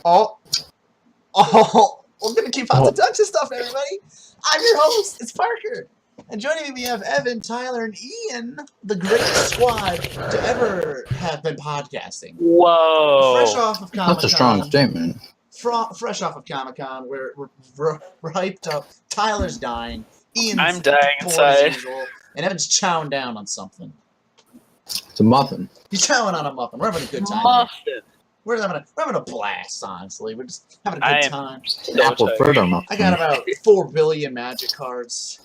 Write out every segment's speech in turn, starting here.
Oh, welcome to KingPastaDucksNStuff, everybody. I'm your host, it's Parker. And joining me, we have Evan, Tyler, and Ian, the greatest squad to ever have been podcasting. Whoa. Fresh off of Comic-Con. That's a strong statement. Fresh off of Comic-Con, we're hyped up. Tyler's dying. Ian's I'm dying bored inside. as usual, and Evan's chowing down on something. It's a muffin. He's chowing on a muffin. We're having a good time. Muffin. We're having a blast, honestly. We're just having a good time. Apple fritter muffin. I got about 4 billion magic cards.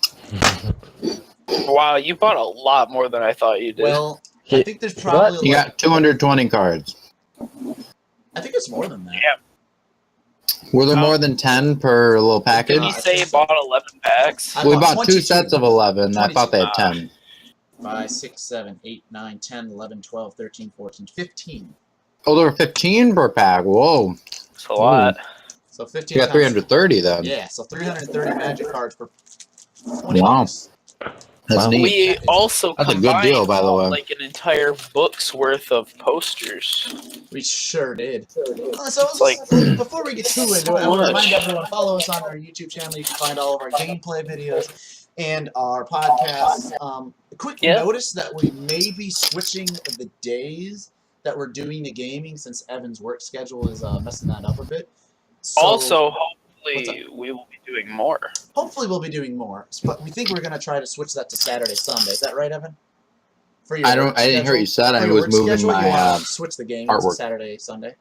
Wow, you bought a lot more than I thought you did. Well, I think there's probably You got 220 cards. I think it's more than that. Yeah. Were there more than 10 per little package? Did he say you bought 11 packs? I We bought bought 2 22. sets of 11. I thought they had 10. 5, 6, 7, 8, 9, 10, 11, 12, 13, 14, 15. Oh, there were 15 per pack. Whoa. It's a lot. So 15 You got 330 then. Yeah, so 330 magic cards for 20 Wow. bucks. That's neat. We also That's a good combined deal, by the way. like an entire book's worth of posters. We sure did. So It's like- before we get too into it, I want to remind everyone, follow us on our YouTube channel. You can find all of our gameplay videos and our podcasts. A quick notice that we may be switching the days that we're doing the gaming since Evan's work schedule is messing that up a bit. So, Also, hopefully, we will be doing more. hopefully we'll be doing more, but we think we're going to try to switch that to Saturday, Sunday. Is that right, Evan? For your I work didn't hear what you said. For I your was work moving schedule, you my wanna switch the game to artwork. Saturday, Sunday.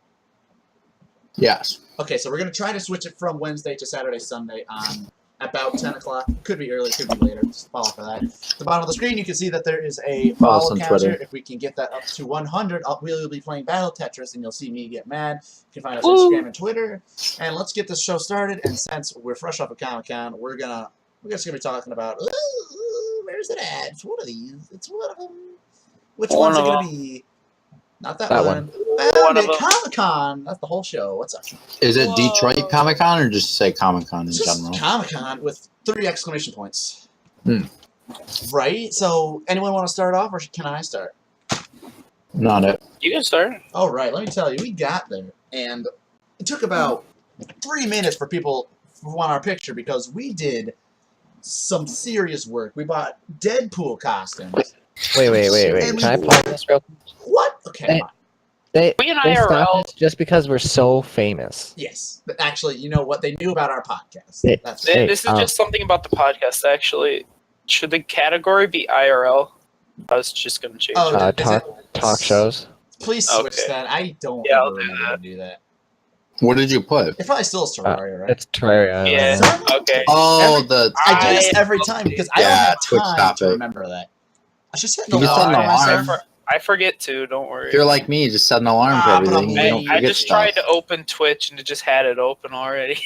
Yes. Okay, so we're going to try to switch it from Wednesday to Saturday, Sunday on about 10 o'clock. Could be early, could be later. Just follow for that. At the bottom of the screen, you can see that there is a Follow us follow on counter. Twitter. If we can get that up to 100, we'll be playing Battle Tetris, and you'll see me get mad. You can find us on Instagram and Twitter. And let's get this show started. And since we're fresh off of Comic-Con, we're just gonna be talking about. Ooh, where's it at? It's one of these. It's one of them. Which one's it gonna be? Not that one. Found it. Comic-Con. That's the whole show. What's up? Is it Detroit Comic Con or just say Comic Con in It's just general? Comic-Con with 3 exclamation points. Hmm. Right? So, anyone want to start off, or can I start? Not it. You can start. All right, let me tell you, we got there, and it took about 3 minutes for people who want our picture because we did some serious work. We bought Deadpool costumes. Wait. Can I pause this real quick? What? Okay, fine. They We and stopped IRL. us just because we're so famous. Yes, but actually, you know what? They knew about our podcast. Hey, That's hey, This is just something about the podcast, actually. Should the category be IRL? I was just going to change Oh, it. is it- talk shows. Please switch Okay. that. I don't Yeah, I'll ever do remember that. to do that. What did you put? It probably still is Terraria, right? It's Terraria. Yeah, okay. Oh, I do this every time because I don't Yeah, have Twitch time topic. to remember that. I should set You an can set an alarm. alarm. I forget to, don't worry. If you're like me, just set an alarm for Ah, but everything. I'm You don't late. I forget just stuff. tried to open Twitch and it just had it open already.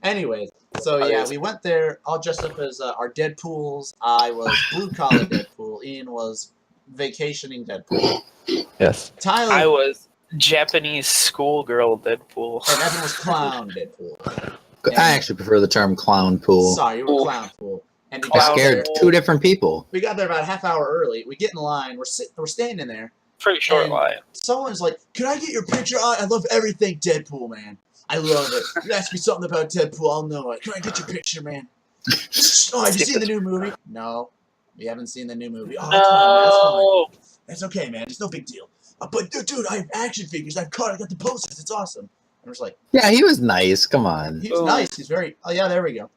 Anyways, so yeah, we went there all dressed up as our Deadpools. I was blue collar Deadpool. Ian was vacationing Deadpool. Yes. Tyler I was Japanese schoolgirl Deadpool. and Evan was clown Deadpool. I actually prefer the term clown pool. Sorry, you were clown pool. And we I got, scared there, 2 different people. we got there about a half hour early. We get in line. We're standing there. Pretty short And line. Someone's like, "Can I get your picture? I love everything Deadpool, man. I love it. You ask me something about Deadpool, I'll know it. Can I get your picture, man? Oh, have you seen the new movie? No, we haven't seen the new movie. Oh, come on, man, that's okay, man. It's no big deal. But dude, I have action figures. I got the posters. It's awesome." And I was like, Yeah, he was nice. Come on. "He's nice. He's very. Oh yeah, there we go."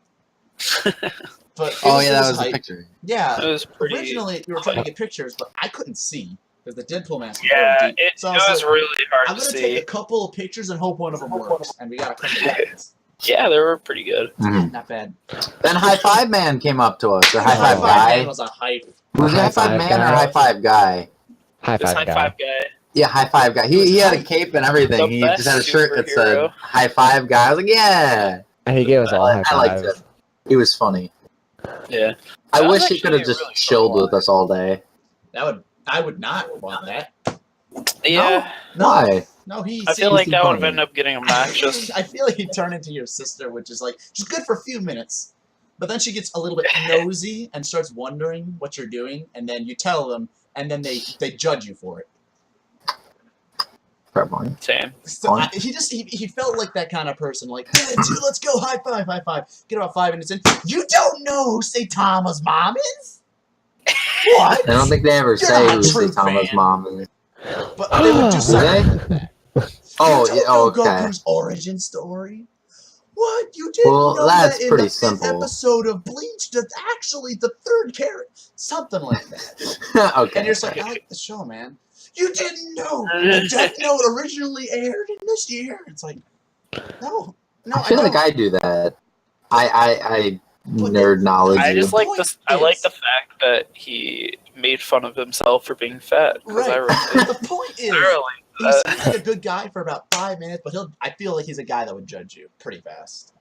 But Oh, yeah, that was the hype. picture. Yeah, It was pretty. originally we were trying to get pictures, but I couldn't see because the Deadpool mask was Yeah, very deep. it So I was like, really I'm hard to gonna take see. a couple of pictures and hope one of them works. And we got a couple of pictures. Yeah, they were pretty good. Mhm. Not bad. Then High Five Man came up to us. Or High High Five Man Guy. was a hype. Was it High Five Man or High Five Guy? High This five high guy. five guy. Yeah, High Five Guy. He had a cape and everything. The He just had a best shirt that said superhero. High Five Guy. I was like, yeah. And he gave us all high I liked fives. it. He was funny. Yeah. I That was wish he could have actually a just really chilled cool with us all day. I would not want that. Yeah. No, Why? no, he. I feel seems- like that would have funny. ended up getting obnoxious. I feel like he'd turn into your sister, which is like she's good for a few minutes, but then she gets a little bit nosy and starts wondering what you're doing, and then you tell them, and then they judge you for it. Probably. Same. So he felt like that kind of person. Like, yeah, dude, let's go, high five, high five. Get about 5 minutes in. You don't know who Saitama's mom is? What? I don't think they ever You're say not a who true Saitama's fan. mom is. But they would do something they? like that. Oh, You yeah, don't know okay. Goku's origin story? What? You didn't Well, know that's that in pretty the 5th simple. episode of Bleach, that's actually the 3rd character? Something like that. Okay. And you're just like, I like the show, man. You didn't know the Death Note originally aired in this year. It's like, no, I feel like I do that. I nerd knowledge I you. just like this. I like the fact that he made fun of himself for being fat. Right. The point is, he seems like a good guy for about 5 minutes, but I feel like he's a guy that would judge you pretty fast.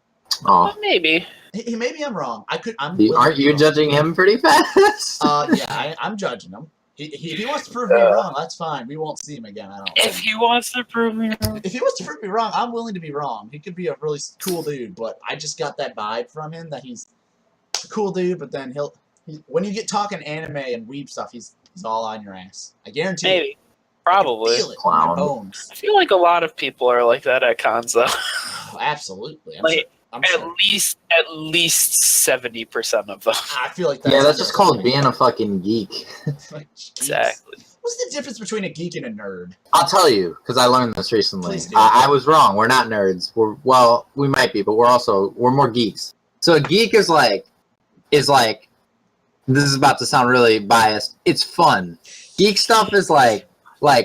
Oh, maybe. Maybe I'm wrong. aren't you judging him pretty fast? Yeah, I'm judging him. If he wants to prove me wrong, that's fine. We won't see him again. I don't. If he wants to prove me wrong, if he wants to prove me wrong, I'm willing to be wrong. He could be a really cool dude, but I just got that vibe from him that he's a cool dude. But then when you get talking anime and weeb stuff, he's all on your ass. I guarantee. Maybe. Probably. I can feel it in my bones. I feel like a lot of people are like that at cons, though. Oh, absolutely. At least 70% of them. I feel like that's just called being a fucking geek. Exactly. What's the difference between a geek and a nerd? I'll tell you, because I learned this recently. Please do. I was wrong. We're not nerds. We might be, but we're more geeks. So a geek is like, this is about to sound really biased. It's fun. Geek stuff is like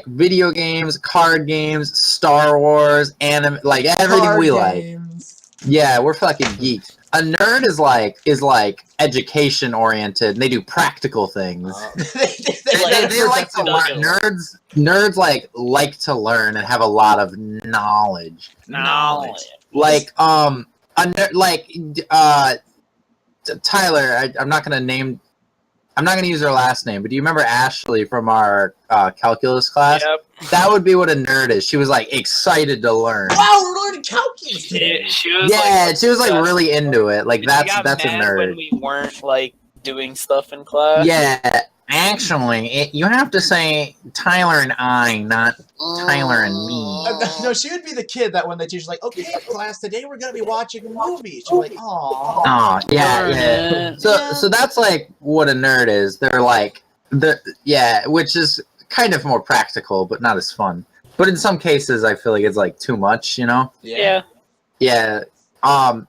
video games, card games, Star Wars, anime, like everything Card we games. like. Yeah, we're fucking geeks. A nerd is like education oriented. And they do practical things. They like to learn. Nerds like to learn and have a lot of knowledge. Like Tyler. I'm not gonna use her last name, but do you remember Ashley from our calculus class? Yep. That would be what a nerd is. She was like excited to learn. Wow, we're learning calculus today. She was like really into it. Like that's a nerd. When we weren't like doing stuff in class. Yeah, actually, you have to say Tyler and I, not Tyler and me. No, she would be the kid that when the teacher's like, "Okay, class, today we're gonna be watching a movie." She's like, "Aw." Oh, yeah. So that's like what a nerd is. They're like which is kind of more practical, but not as fun. But in some cases, I feel like it's like too much, you know? Yeah. Yeah.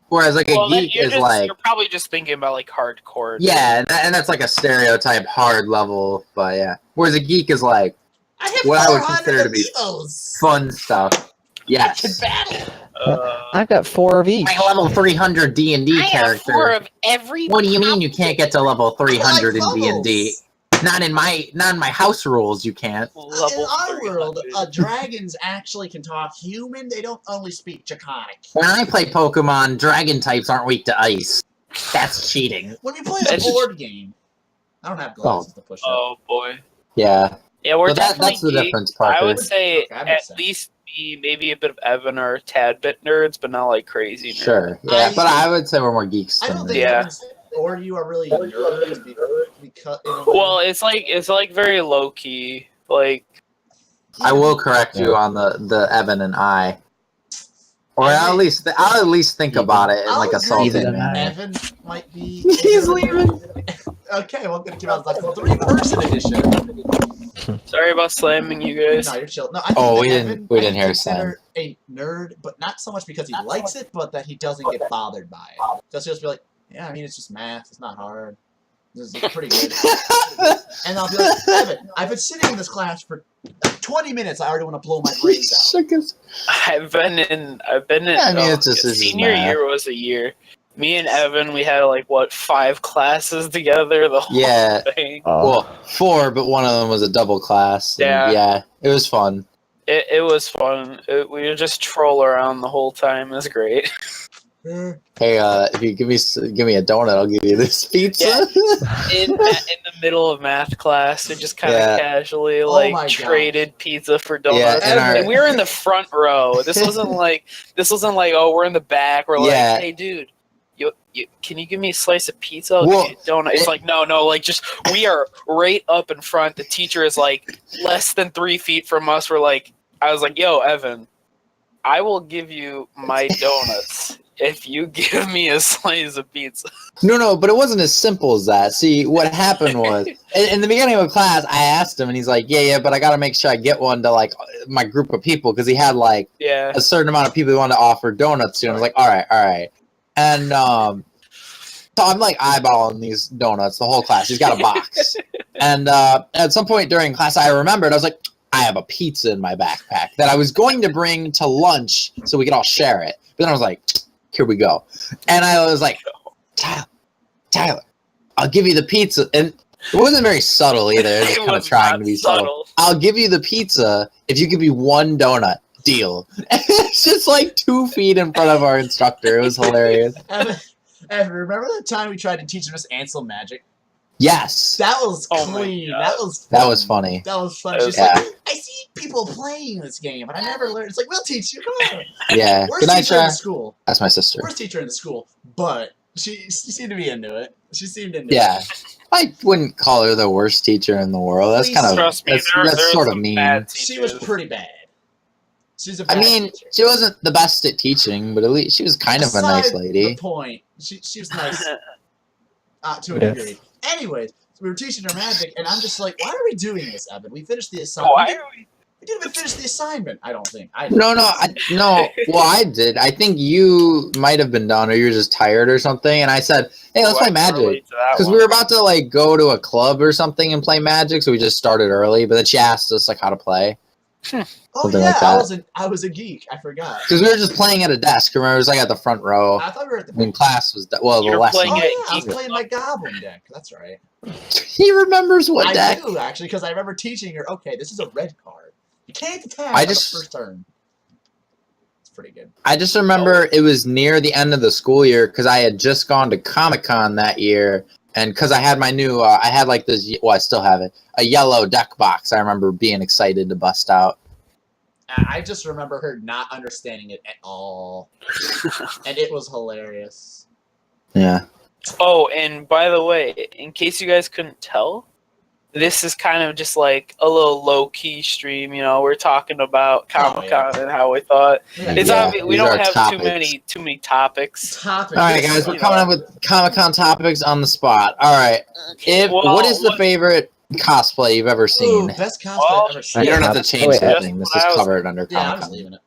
Whereas like a geek is like you're probably just thinking about like hardcore. Yeah, and that's like a stereotype hard level, but yeah. Whereas a geek is like I have what I would consider to be amiibos. fun stuff. Yes. I can battle. I've got 4 of each. My level 300 D&D character. 4 of every. What do you mean you can't get to level 300 in levels. D&D? Not in my house rules. You can't. In our world, dragons actually can talk human. They don't only speak Draconic. When I play Pokemon, dragon types aren't weak to ice. That's cheating. When we play a board game, I don't have glasses to push up. Oh boy. Yeah. Yeah, we're that's the difference, Parker. I would say Okay, that makes at least me, maybe a bit of Evan or a tad bit nerds, but not like crazy nerds. Sure. Yeah, but I would say we're more geeks. I than don't nerds. think Yeah. Evans or you are really nerds because Well, it's like very low key. Like I will correct you on the Evan and I. Or I'll at least think about it in like a salty Even manner. Evan might be. He's leaving. Okay, well, gonna keep out like the 3-person edition. sorry about slamming you guys. No, you're chill. No, I think Oh, that we didn't- Evan, we I didn't hear consider a nerd, but not so much because he likes it, but that he doesn't get bothered by it. Just be like, yeah, I mean, it's just math. It's not hard. This is pretty good. And I'll be like, Evan, I've been sitting in this class for 20 minutes. I already want to blow my brains out. Shook his- I've been in. Yeah, I mean, it's just senior math. year was a year. Me and Evan, we had like 5 classes together. The whole Yeah. thing. Well, 4, but one of them was a double class. And yeah, it was fun. It was fun. We would just troll around the whole time. It was great. Hey, if you give me a donut, I'll give you this pizza. Yeah. in the middle of math class, we just kind of Yeah. casually Oh my traded pizza for donuts. Yeah, and we were in the front row. This wasn't like oh, we're in the back. We're like, Yeah. hey dude, you can you give me a slice of pizza? I'll Well, give you a donut. It's like no, like just we are right up in front. The teacher is like less than 3 feet from us. We're like, I was like, yo, Evan, I will give you my donuts if you give me a slice of pizza. No, but it wasn't as simple as that. See, what happened was, in the beginning of class, I asked him, and he's like, yeah, but I got to make sure I get one to, like, my group of people, because he had, like, Yeah. a certain amount of people he wanted to offer donuts to, and I was like, all right. And, so I'm, like, eyeballing these donuts, the whole class. He's got a box. And at some point during class, I remembered, I was like, I have a pizza in my backpack that I was going to bring to lunch so we could all share it. But then I was like, here we go. And I was like, Tyler, I'll give you the pizza. And it wasn't very subtle either. It was just kind of trying to be subtle. I'll give you the pizza if you give me one donut. Deal. And it's just like 2 feet in front of our instructor. It was hilarious. Evan, remember the time we tried to teach Miss Ansel magic? Yes. That was Oh my clean. God. That was funny. That was fun. She's Yeah. like, I see people playing this game, but I never learned. It's like, we'll teach you. Come on. Yeah. Worst Good night, teacher in the Sharon. school. That's my sister. Worst teacher in the school, but she seemed to be into it. She seemed into Yeah. it. I wouldn't call her the worst teacher in the world. That's Please kind of Trust me, that's there sort are of some mean. bad She was teachers. pretty bad. She's a I bad mean, teacher. she wasn't the best at teaching, but at least she was kind of a nice Aside lady. The point. She was nice to a Yes. degree. Anyways, we were teaching her magic, and I'm just like, why are we doing this, Evan? We finished the assignment. Why are we? We didn't even finish the assignment. I don't think. No. Well, I did. I think you might have been done, or you were just tired or something. And I said, "Hey, let's play magic," because we were about to like go to a club or something and play magic. So we just started early. But then she asked us like how to play. Oh Something yeah, like that. I was a geek. I forgot. Because we were just playing at a desk. Remember, it was like at the front row. I thought we were at the. When class was the You're lesson. playing Oh at yeah, I was geek playing my goblin deck. That's right. He remembers what I deck. do actually, because I remember teaching her. Okay, this is a red card. You can't attack I on just- the first turn. It's pretty good. I just remember it was near the end of the school year because I had just gone to Comic-Con that year, and because I had my new, I had like this. Well, I still have it, a yellow deck box. I remember being excited to bust out. I just remember her not understanding it at all, and it was hilarious. Yeah. Oh, and by the way, in case you guys couldn't tell, this is kind of just like a little low-key stream. You know, we're talking about Comic-Con and how we thought. Yeah. It's Yeah, obvious we these don't are have topics. too many topics. Topic. All right, guys, we're you coming know. up with Comic-Con topics on the spot. All right. Well, What is the what- favorite cosplay you've ever Ooh, seen? best cosplay Well, I've ever seen. You don't have to Just change that what thing. This I is was- covered under Yeah, I'm just Comic-Con. leaving it.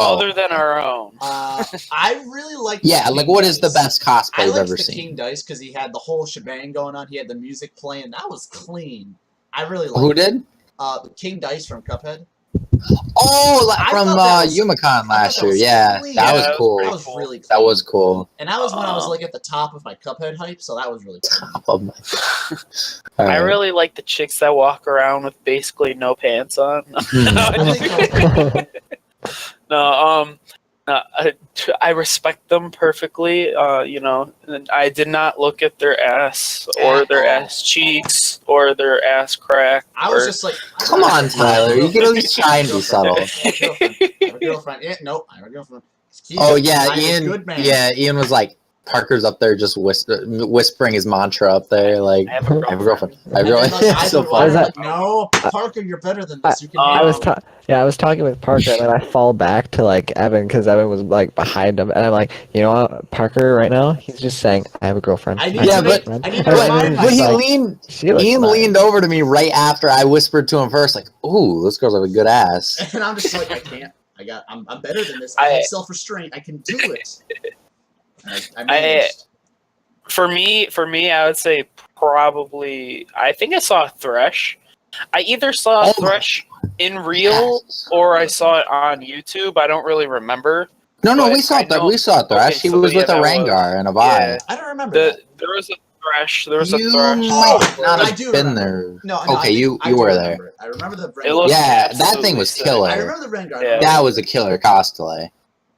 Oh. Other than our own. I really like. Yeah, like what is the best I cosplay you've liked ever the seen? King Dice because he had the whole shebang going on. He had the music playing. That was clean. I really liked Who it. did? The King Dice from Cuphead. Oh, like I from thought that was- Yumicon I thought last that year. was Yeah, clean. that Yeah, was that was cool. That pretty was cool. really clean. That was cool. And that was when I was like at the top of my Cuphead hype, so that was really cool. Oh my- All I right. really like the chicks that walk around with basically no pants on. No, I respect them perfectly. You know, and I did not look at their ass or their ass cheeks or their ass crack. I was or- just like, Come on, Tyler. You can at least try and be subtle. I have a girlfriend. Yeah, nope, I have a girlfriend. Oh yeah, I'm a Ian. good man. Yeah, Ian was like, Parker's up there just whispering his mantra up there, like, I have a I have a girlfriend. I have a And then, girlfriend. like, I It's so would funny. lie, like, no, Parker, you're better than this. You can I handle it. I was talking with Parker, and then I fall back to like Evan because Evan was like behind him, and I'm like, you know what, Parker, right now he's just saying, I have a girlfriend. I need have Yeah, a but- girlfriend." I need to And remind Evan's But he like, leaned. "She looks Ian fine." leaned over to me right after I whispered to him first, like, "Ooh, this girl's have a good ass." And I'm just like, I can't. I'm better than this. I have self-restraint. I can do it. I managed. For me, I would say probably. I think I saw Thresh. I either saw Oh my Thresh in real Yes. or I saw it on YouTube. I don't really remember. No, but we saw I that. know- We saw Thresh. Okay, he so was yeah, with a that was- Rengar and a yeah. Vi. I don't remember that. There was a Thresh. There was a You Thresh. might not I have do been remember. there. No, Okay, I think you I do were remember it. I remember the Rengar. It looked Yeah, that absolutely thing was sick. killer. I remember the Rengar. Yeah. That was a killer cosplay.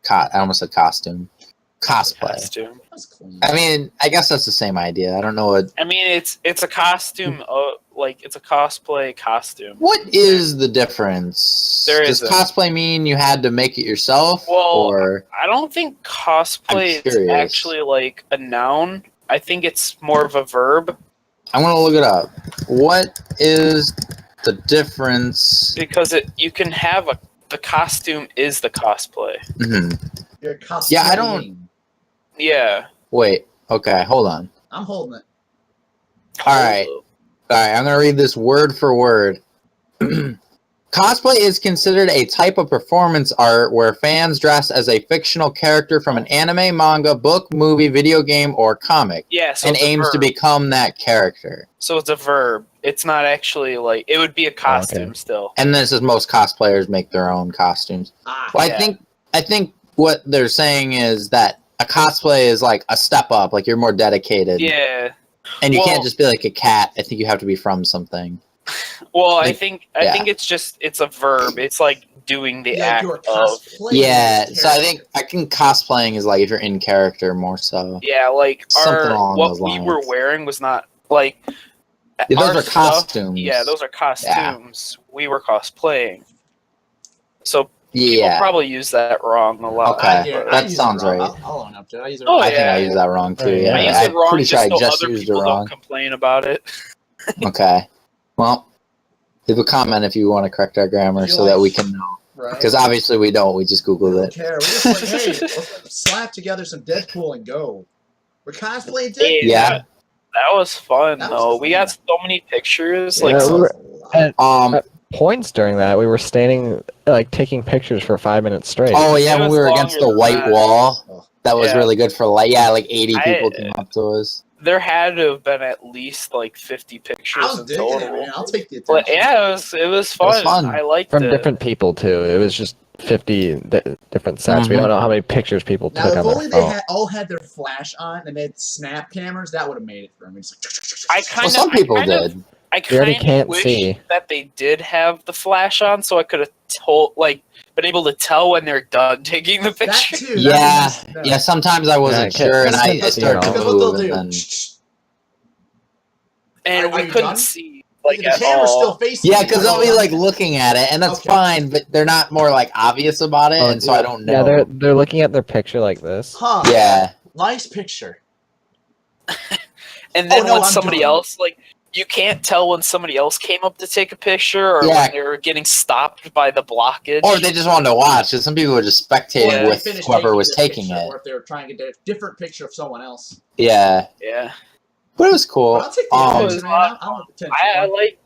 I almost said costume. Cosplay. Costume. That was clean. I mean, I guess that's the same idea. I don't know what. I mean, it's a costume. Like it's a cosplay costume. What is the difference? There Does isn't. cosplay mean you had to make it yourself, Well, or I don't think cosplay I'm is curious. actually like a noun. I think it's more of a verb I want to look it up. What is the difference? because you can have a the costume is the cosplay. Mhm. You're cosplaying. Yeah, I don't- Yeah. Wait. Okay, hold on. I'm holding it. Alright. Alright, I'm gonna read this word for word. Cosplay is considered a type of performance art where fans dress as a fictional character from an anime, manga, book, movie, video game, or comic, Yeah, so and it's a aims to verb. become that character. So it's a verb. It's not actually like it would be a costume okay. still. And this is most cosplayers make their own costumes. Ah, Well, Yeah. I think what they're saying is that a cosplay is like a step up, like you're more dedicated. Yeah. And you Well- can't just be like a cat. I think you have to be from something. Well, I Like, think yeah. it's a verb. It's like doing the yeah, act you're of. cosplaying. Yeah, the so I character. think cosplaying is like if you're in character more so. Yeah, like Something along what those we were lines. wearing was not like. Yeah, those our are stuff- costumes. Yeah, those are costumes. We were cosplaying. So people Yeah, probably use that wrong a lot. Okay. I that use it sounds wrong. right. I'll own up to it. I use it Oh, wrong. I think I yeah. use that wrong too. Right. Yeah, I use I'm it wrong pretty sure I just so just other used it people wrong. don't complain about it. Okay, well, leave a comment if you want to correct our grammar Feel so that like- we can know. Right? Because obviously we don't. We just we googled don't it. care. We're just like, hey, let's slap together some Deadpool and go. We're cosplaying Deadpool. Yeah. That was fun That was though. fun. We got so many pictures. Yeah, Like That we was were- a lot. and- Points during that, we were standing, like, taking pictures for 5 minutes straight. Oh yeah, It when was we were against the longer than white that. wall, Oh. that was Yeah. really good for like like 80 I- people came up to us. there had to have been at least like 50 pictures I was in digging it, total. man. I'll take the attention. But yeah, it was fun. fun. I liked From it. different people, too. It was just 50 different sets. We Mhm. don't know how many pictures people Now, took if on their only they phone. all had their flash on and they had snap cameras, that would have made it for me. It's I like, kind Well, some people did. I We already kind of can't wish see. that they did have the flash on, so I could have been able to tell when they're done taking the that picture. too. that'd be Yeah, nice to know. yeah. Sometimes I wasn't Yeah, sure, and I because, started you to Because what they'll move, do, and then And Are we you couldn't done? see like the at camera's all. still facing. yeah, you. because they'll be like looking at it, and that's Okay. fine, but they're not more like obvious about it, Oh, and so I don't know. Yeah, they're looking at their picture like this. Huh. Yeah. Nice picture. And then Oh, no, when I'm somebody done. else, like, you can't tell when somebody else came up to take a picture or Yeah. when they were getting stopped by the blockage. Or they just wanted to watch. 'Cause some people were just spectating Yeah. They with finished whoever was the taking picture, it. or if they were trying to get a different picture of someone else. Yeah, Yeah. but it was cool. But I'll take the Um, attention, man. I'm with attention. I like.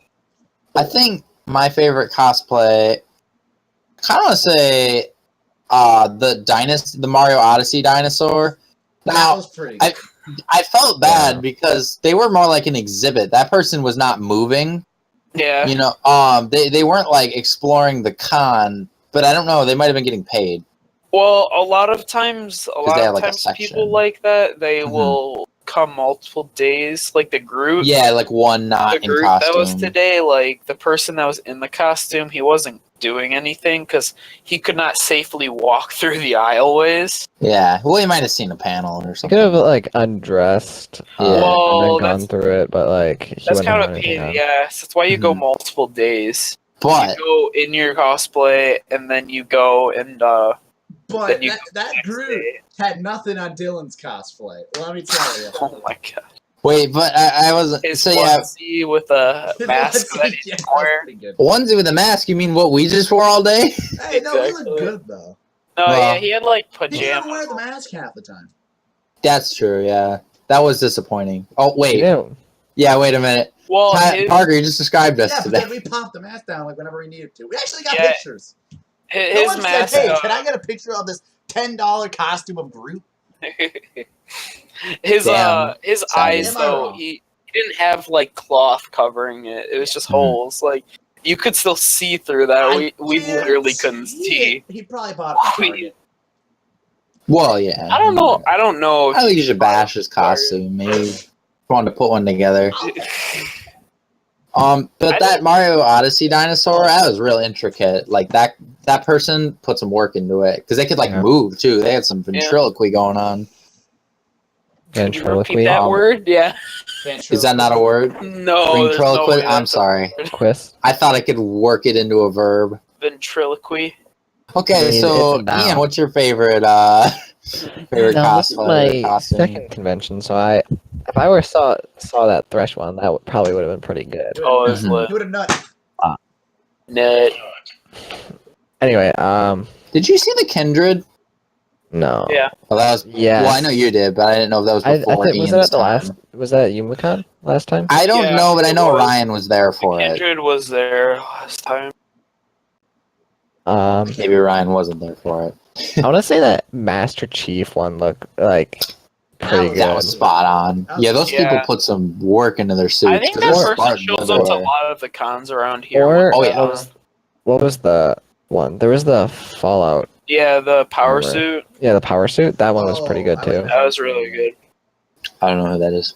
I think my favorite cosplay, I kind of want to say, the Mario Odyssey dinosaur. that Now, was pretty. I felt bad Yeah. because they were more like an exhibit. That person was not moving. Yeah. You know, they weren't like exploring the con, but I don't know. They might have been getting paid. Well, a lot of times, they have, like, a section. people like that, they Mhm. will come multiple days, like the Groot. Yeah, like one not The in Groot costume. that was today, like the person that was in the costume, he wasn't doing anything because he could not safely walk through the aisleways. Yeah, well, you might have seen a panel or He something. could have, like, undressed Yeah. Well, and then that's- gone through it, but, like, he That's wouldn't kind have of a anything pain. on. Yes, that's why you go Mhm. multiple days. But You go in your cosplay, and then you go and but then you that next Groot day. had nothing on Dylan's cosplay. Let me tell you. Oh my god! wait, but I wasn't. His So yeah, onesie with a mask that he Yeah, didn't that was wear. pretty good. onesie with a mask. You mean what we just wore all day? Hey, no, he Exactly. looked good though. No, Well, yeah, he had like He didn't even wear pajamas. the mask half the time. That's true. Yeah, that was disappointing. Oh He wait, didn't. yeah, wait a minute. Well, his, Parker, you just described us Yeah, but today. then we popped the mask down like whenever we needed to. We actually got Yeah. pictures. No his one mask. said, "Hey, can I get a picture of this $10 costume of Groot?" his Damn. eyes Am I though, wrong? he didn't have like cloth covering it. It was just Mhm. holes. Like you could still see through that. I We didn't literally couldn't see see. it. He probably bought it from We- Target. Well, yeah. I don't know. I don't know. I think you should bash his costume. Maybe wanted to put one together. But I that Mario Odyssey dinosaur, that was real intricate. Like that person put some work into it because they could like Yeah. move too. They had some ventriloquy going on. Could you repeat Ventriloquy. that word? Yeah. Is that not a word? No. there's no Ventriloquy. way I'm that's a sorry. word. Quist. I thought I could work it into a verb. Ventriloquy. Okay, I mean, so it's a noun. Ian, what's your favorite favorite No, this is cosplay? my Costume? second convention, so if I saw that Thresh one, that probably would have been pretty good. Oh, it's Mhm. lit. He would have nut. Nut. Anyway, Did you see the Kindred? no. Yeah. Well, that was. Yeah. Well, I know you did, but I didn't know if that was I before think was Ian's that at the time. last? Was that at UMaCon last time? I don't Yeah, know, but I it know was. Ryan was there for it. Kindred was there last time. Maybe Ryan wasn't there for it. I want to say that Master Chief one looked like pretty good. That was spot on. Yeah, those people put some work into their suits. I think 'cause that they're person Spartans shows up to a everywhere. lot of the cons around here. Or Oh, yeah. what was the one? There was the Fallout. Yeah, the power Remember. suit. Yeah, the power suit. That one was pretty good too. That was really good. I don't know who that is.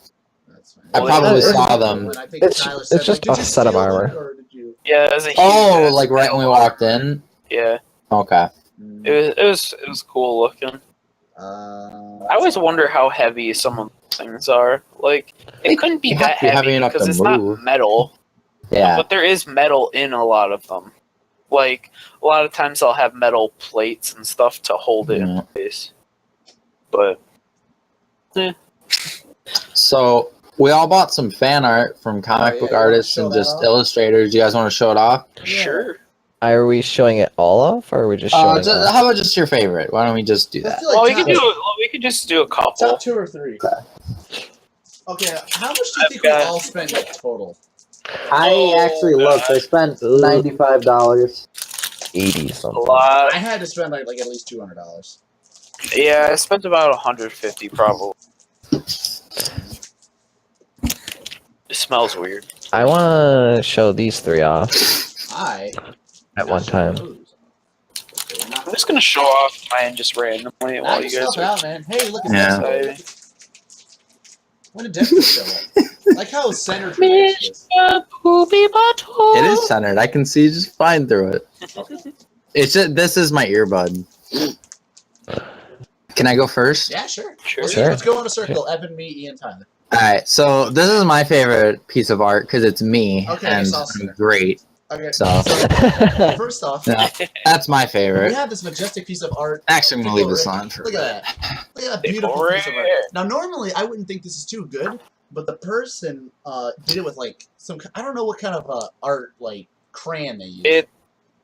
That's fine. I Well, probably it's- saw them. When I think It's- Tyler it's said, just like, a "Did you set of steal them, armor." or did you... Yeah, it was a huge Oh, ass like right when we walked in? Yeah, Okay. it was cool looking. I always wonder how heavy some of the things are. Like, it couldn't be They that have to be heavy enough because to it's move. not metal, Yeah. but there is metal in a lot of them. Like, a lot of times they'll have metal plates and stuff to hold it in place. But, So we all bought some fan art from comic book you wanna artists show and that just off? illustrators. You guys want to show it off? sure. Are we showing it all off, or are we just showing? Just, off? how about just your favorite? Why don't we just do I that? feel like Well, we could top- we could just do a couple. top 2 or 3. Okay, how much do you think we all spent total? I actually looked. I spent $95. 80 A something. lot. I had to spend like at least $200. Yeah, I spent about 150 probably. It smells weird. I want to show these 3 off at one time. I'm just gonna show off mine just randomly while Knock you guys yourself are. out, man. Hey, look at Yeah. this. When did Denver show up? Like how it's centered for this. It is centered. I can see just fine through it. It's just, this is my earbud. Can I go first? Yeah, sure. Sure. Let's go in a circle. Evan, me, Ian, Tyler. All right. So this is my favorite piece of art because it's me Okay, and so I'll see. I'm great. Okay, So- so first off, Yeah, that's my we favorite. have this majestic piece of art. Actually, I'm gonna leave this on for. Look at that. Look at that beautiful People piece of art. rare. Now, normally I wouldn't think this is too good, but the person did it with like some. I don't know what kind of art like crayon they use. It.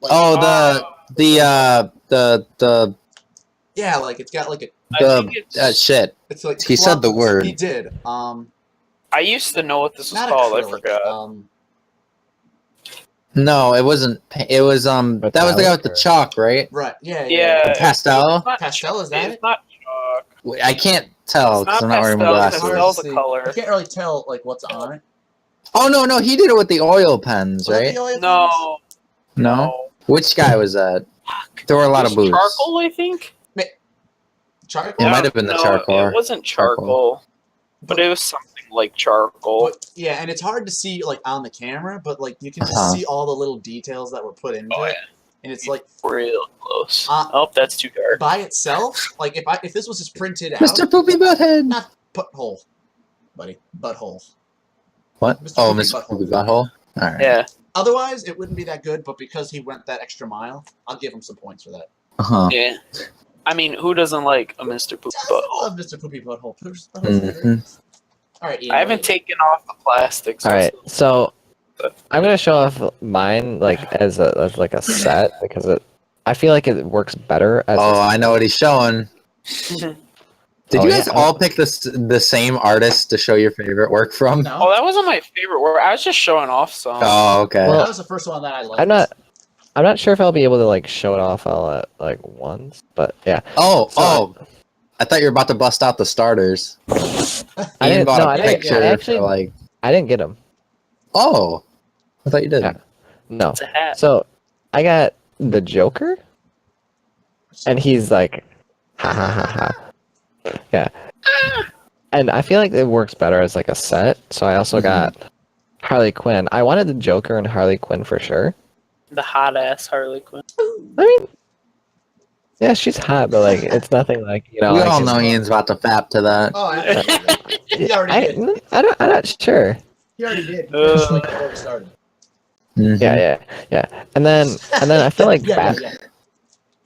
Like, Oh, the yeah, like it's got like a. I think it's. shit. It's like He said the clumps. word. He did. I used to know what this was Not called. I acrylic. forgot. No, it wasn't. It was that was the guy with the Metallic or- chalk, right? Right. Yeah. Yeah. Pastel. It's not Pastel, is that It's it? not chalk. I can't tell It's because not I'm not wearing my pastel. glasses. Pastel's a See, color. I can't really tell like what's on it. Oh no, he did it with the oil pens, Was that right? the oil pens? No. No. Which guy was that? There were a lot of It was booths. charcoal, I think. Charcoal. It might have been the No, charcoal. It wasn't charcoal, but it was something like charcoal. But, yeah, and it's hard to see like on the camera, but like you can just Uh-huh. see all the little details that were put into Oh, it, yeah. and it's like Real close. Uh, That's too dark. by itself. Like if this was just printed out, Mr. Poopy Butthead. not butthole, buddy, butthole. What? Mr. Oh, Poopy Mr. Butthole. Poopy Butthole. All right. Yeah. Otherwise, it wouldn't be that good. But because he went that extra mile, I'll give him some points for that. Uh-huh. Yeah. I mean, who doesn't like a Mr. Poop I Butthole? love Mr. Poopy Butthole. Butthole's great. Mhm. All right, Ian, I haven't taken off the plastic. So All right, so I'm gonna show off mine like as like a set because I feel like it works better as. Oh, I know what he's showing. Did Oh, you guys yeah. all pick the same artist to show your favorite work from? No, Oh, that wasn't my favorite word. I was just showing off some. Oh, okay. Well, that was the first one that I liked. I'm not sure if I'll be able to like show it off all at like once, but yeah. Oh, I thought you were about to bust out the starters. I Ian didn't. bought No, a I didn't. picture I actually, for like. I didn't get them. Oh, I thought you did. Yeah. No. It's a hat. So I got the Joker, and he's like, ha ha ha ha. Yeah. And I feel like it works better as like a set. So I also got Harley Quinn. I wanted the Joker and Harley Quinn for sure. The hot ass Harley Quinn. I mean, yeah, she's hot, but like it's nothing like We like, all it's- know Ian's about to fap to that. Oh, he already did. I'm not sure. He already did. He finished, like before we started. Mhm. Yeah. And then I feel like Yeah, yeah, yeah.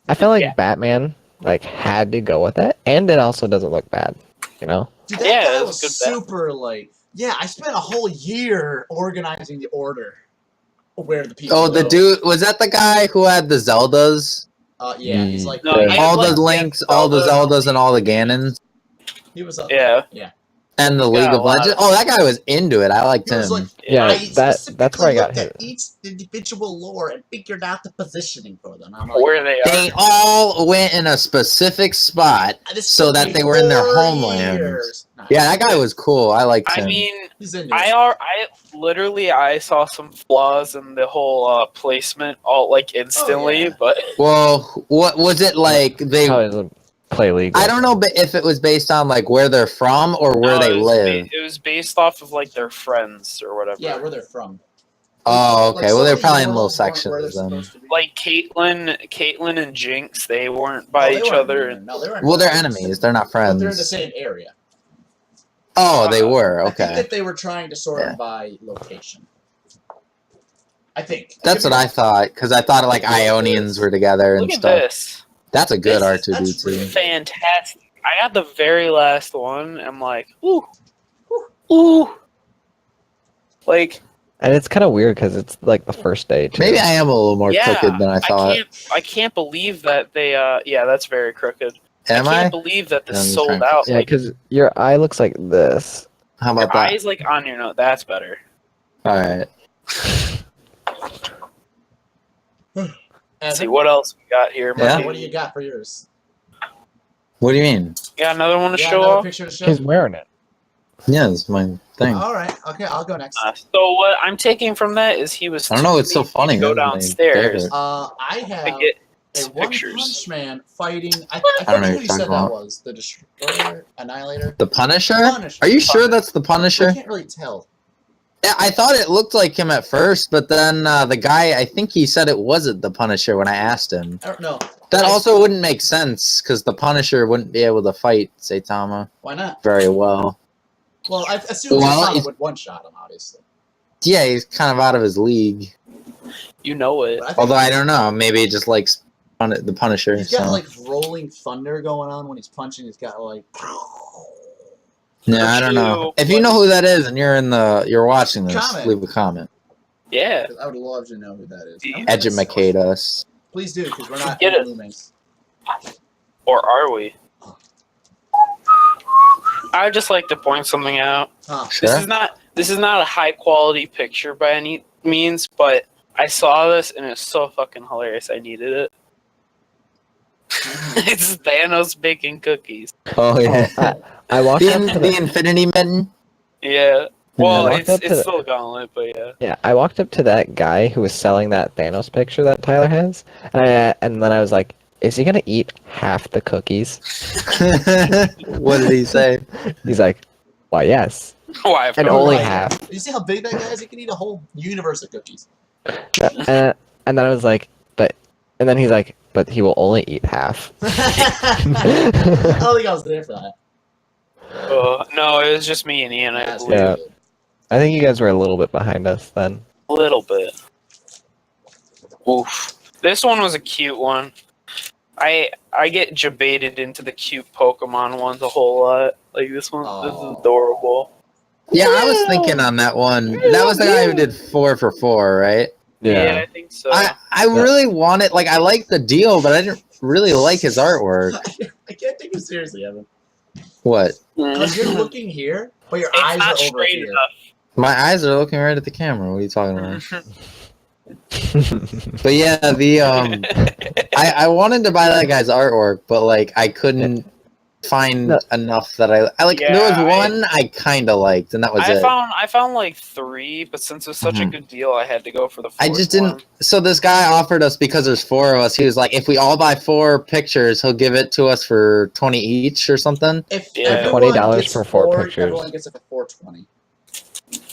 I feel like Yeah. Batman like had to go with it, and it also doesn't look bad, you know. Dude, that Yeah, guy it was was a good bet. super like. Yeah, I spent a whole year organizing the order where the people. Oh, the go. dude was that the guy who had the Zeldas? Yeah, he's like No, he all had, the like, Links, all the Zeldas, and all the Ganons, he was up. Yeah. Yeah. and the He's League got a of lot Legends. of- Oh, that guy was into it. I liked He was him. like, Yeah, I that's where I specifically got looked at hit. each individual lore and figured out the positioning for them. I'm like, Where they They are. all went in a specific spot this so took that me they were in their 4 homelands. years. Nah, Yeah, that guy was cool. I liked I him. mean, he's into it. I saw some flaws in the whole placement all like instantly, yeah. but Well, what was it like? They Probably doesn't play League. I don't know if it was based on like where they're from or where no, they it was live. it was based off of like their friends or whatever. Yeah, where they're from. Oh, okay. Like, well, they're some probably of in these little worlds weren't where they're sections then. supposed to be. Like Caitlyn and Jinx, they weren't No, by they each weren't other. there. No, they weren't. Well, they're friends. enemies. They're not But they're in the friends. same area. Oh, they were. I think Okay. that they were trying to sort Yeah. them by location. I think. That's what I thought because I thought like Ionians were together and Look at stuff. this. That's a good That's R2D2. really- Fantastic. I got the very last one. I'm like, ooh. Ooh. Like, And it's kind of weird because it's like the first day. Too. Maybe I am a little more yeah, crooked than I thought. I can't believe that they yeah, that's very crooked. Am I I? can't believe that this I'm sold trying to- out. Yeah, Like, because your eye looks like this. How your about that? eyes like on your nose. That's better. All right. Let's see what else we got here. Yeah. Mikey. What do you got for yours? What do you mean? You got another one to Yeah, show another off? picture to show. He's wearing it. Yeah, that's my thing. All right. Okay, I'll go next. So what I'm taking from that is he was. I don't know. It's so too funny. busy to go that they downstairs did it. I to have get a some One pictures. Punch Man fighting. I don't know forget what who you're you talking said that about. was. The Destroyer, Annihilator. The Punisher? Punisher. Are you sure that's the I Punisher? can't really tell. Yeah, I thought it looked like him at first, but then the guy, I think he said it wasn't the Punisher when I asked him. I don't know. That I- also wouldn't make sense because the Punisher wouldn't be able to fight Saitama Why not? very well. Well, I assume Well, Saitama if- would one shot him, obviously. Yeah, he's kind of out of his league. You know it. But I think Although I don't know, maybe he just likes the Punisher. he's got So. like rolling thunder going on when he's punching. He's got like. Yeah, I don't know. Pikachu, If you know who that is and you're watching this, Comment. leave a comment. Yeah. I would love to know who that is. I'm Educate us. Please do, because we're not Get it. roommates. Or are we? I'd just like to point something out. Huh. Sure. This is not a high quality picture by any means, but I saw this and it's so fucking hilarious. I needed it. It's Thanos baking cookies. Oh yeah. I walked up to the the, Infinity Mitten. Yeah. Well, I walked it's up to the- still Gauntlet, but yeah. yeah, I walked up to that guy who was selling that Thanos picture that Tyler has, and then I was like, "Is he gonna eat half the cookies?" What did he say? He's like, "Why, yes." Why? of And course. only Like, half. You see how big that guy is? He can eat a whole universe of cookies. And then I was like, "But," and then he's like, "But he will only eat half." I don't think I was there for that. No, it was just me and Ian. I That's believe. Yeah. really good. I think you guys were a little bit behind us then. A little bit. Oof. This one was a cute one. I get jebaited into the cute Pokemon ones a whole lot. Like this one, this Aw. is adorable. Yeah, I was thinking on that one. That was the guy who did 4 for 4, right? Yeah, I think so. I really wanted, like, I liked the deal, but I didn't really like his artwork. I can't take you seriously, Evan. What? Because you're looking here, but your It's eyes not are over straight here. enough. My eyes are looking right at the camera. What are you talking about? But yeah, the I wanted to buy that guy's artwork, but like I couldn't find No. enough that I like. Yeah, there was one I kind of liked, and that was it. I found like 3, but since it was such a Mhm. good deal, I had to go for the 4th I just didn't. one. So this guy offered us, because there's 4 of us. He was like, if we all buy 4 pictures, he'll give it to us for 20 each or something. If Yeah. everyone $20 gets for 4 pictures. Everyone gets it for $4.20.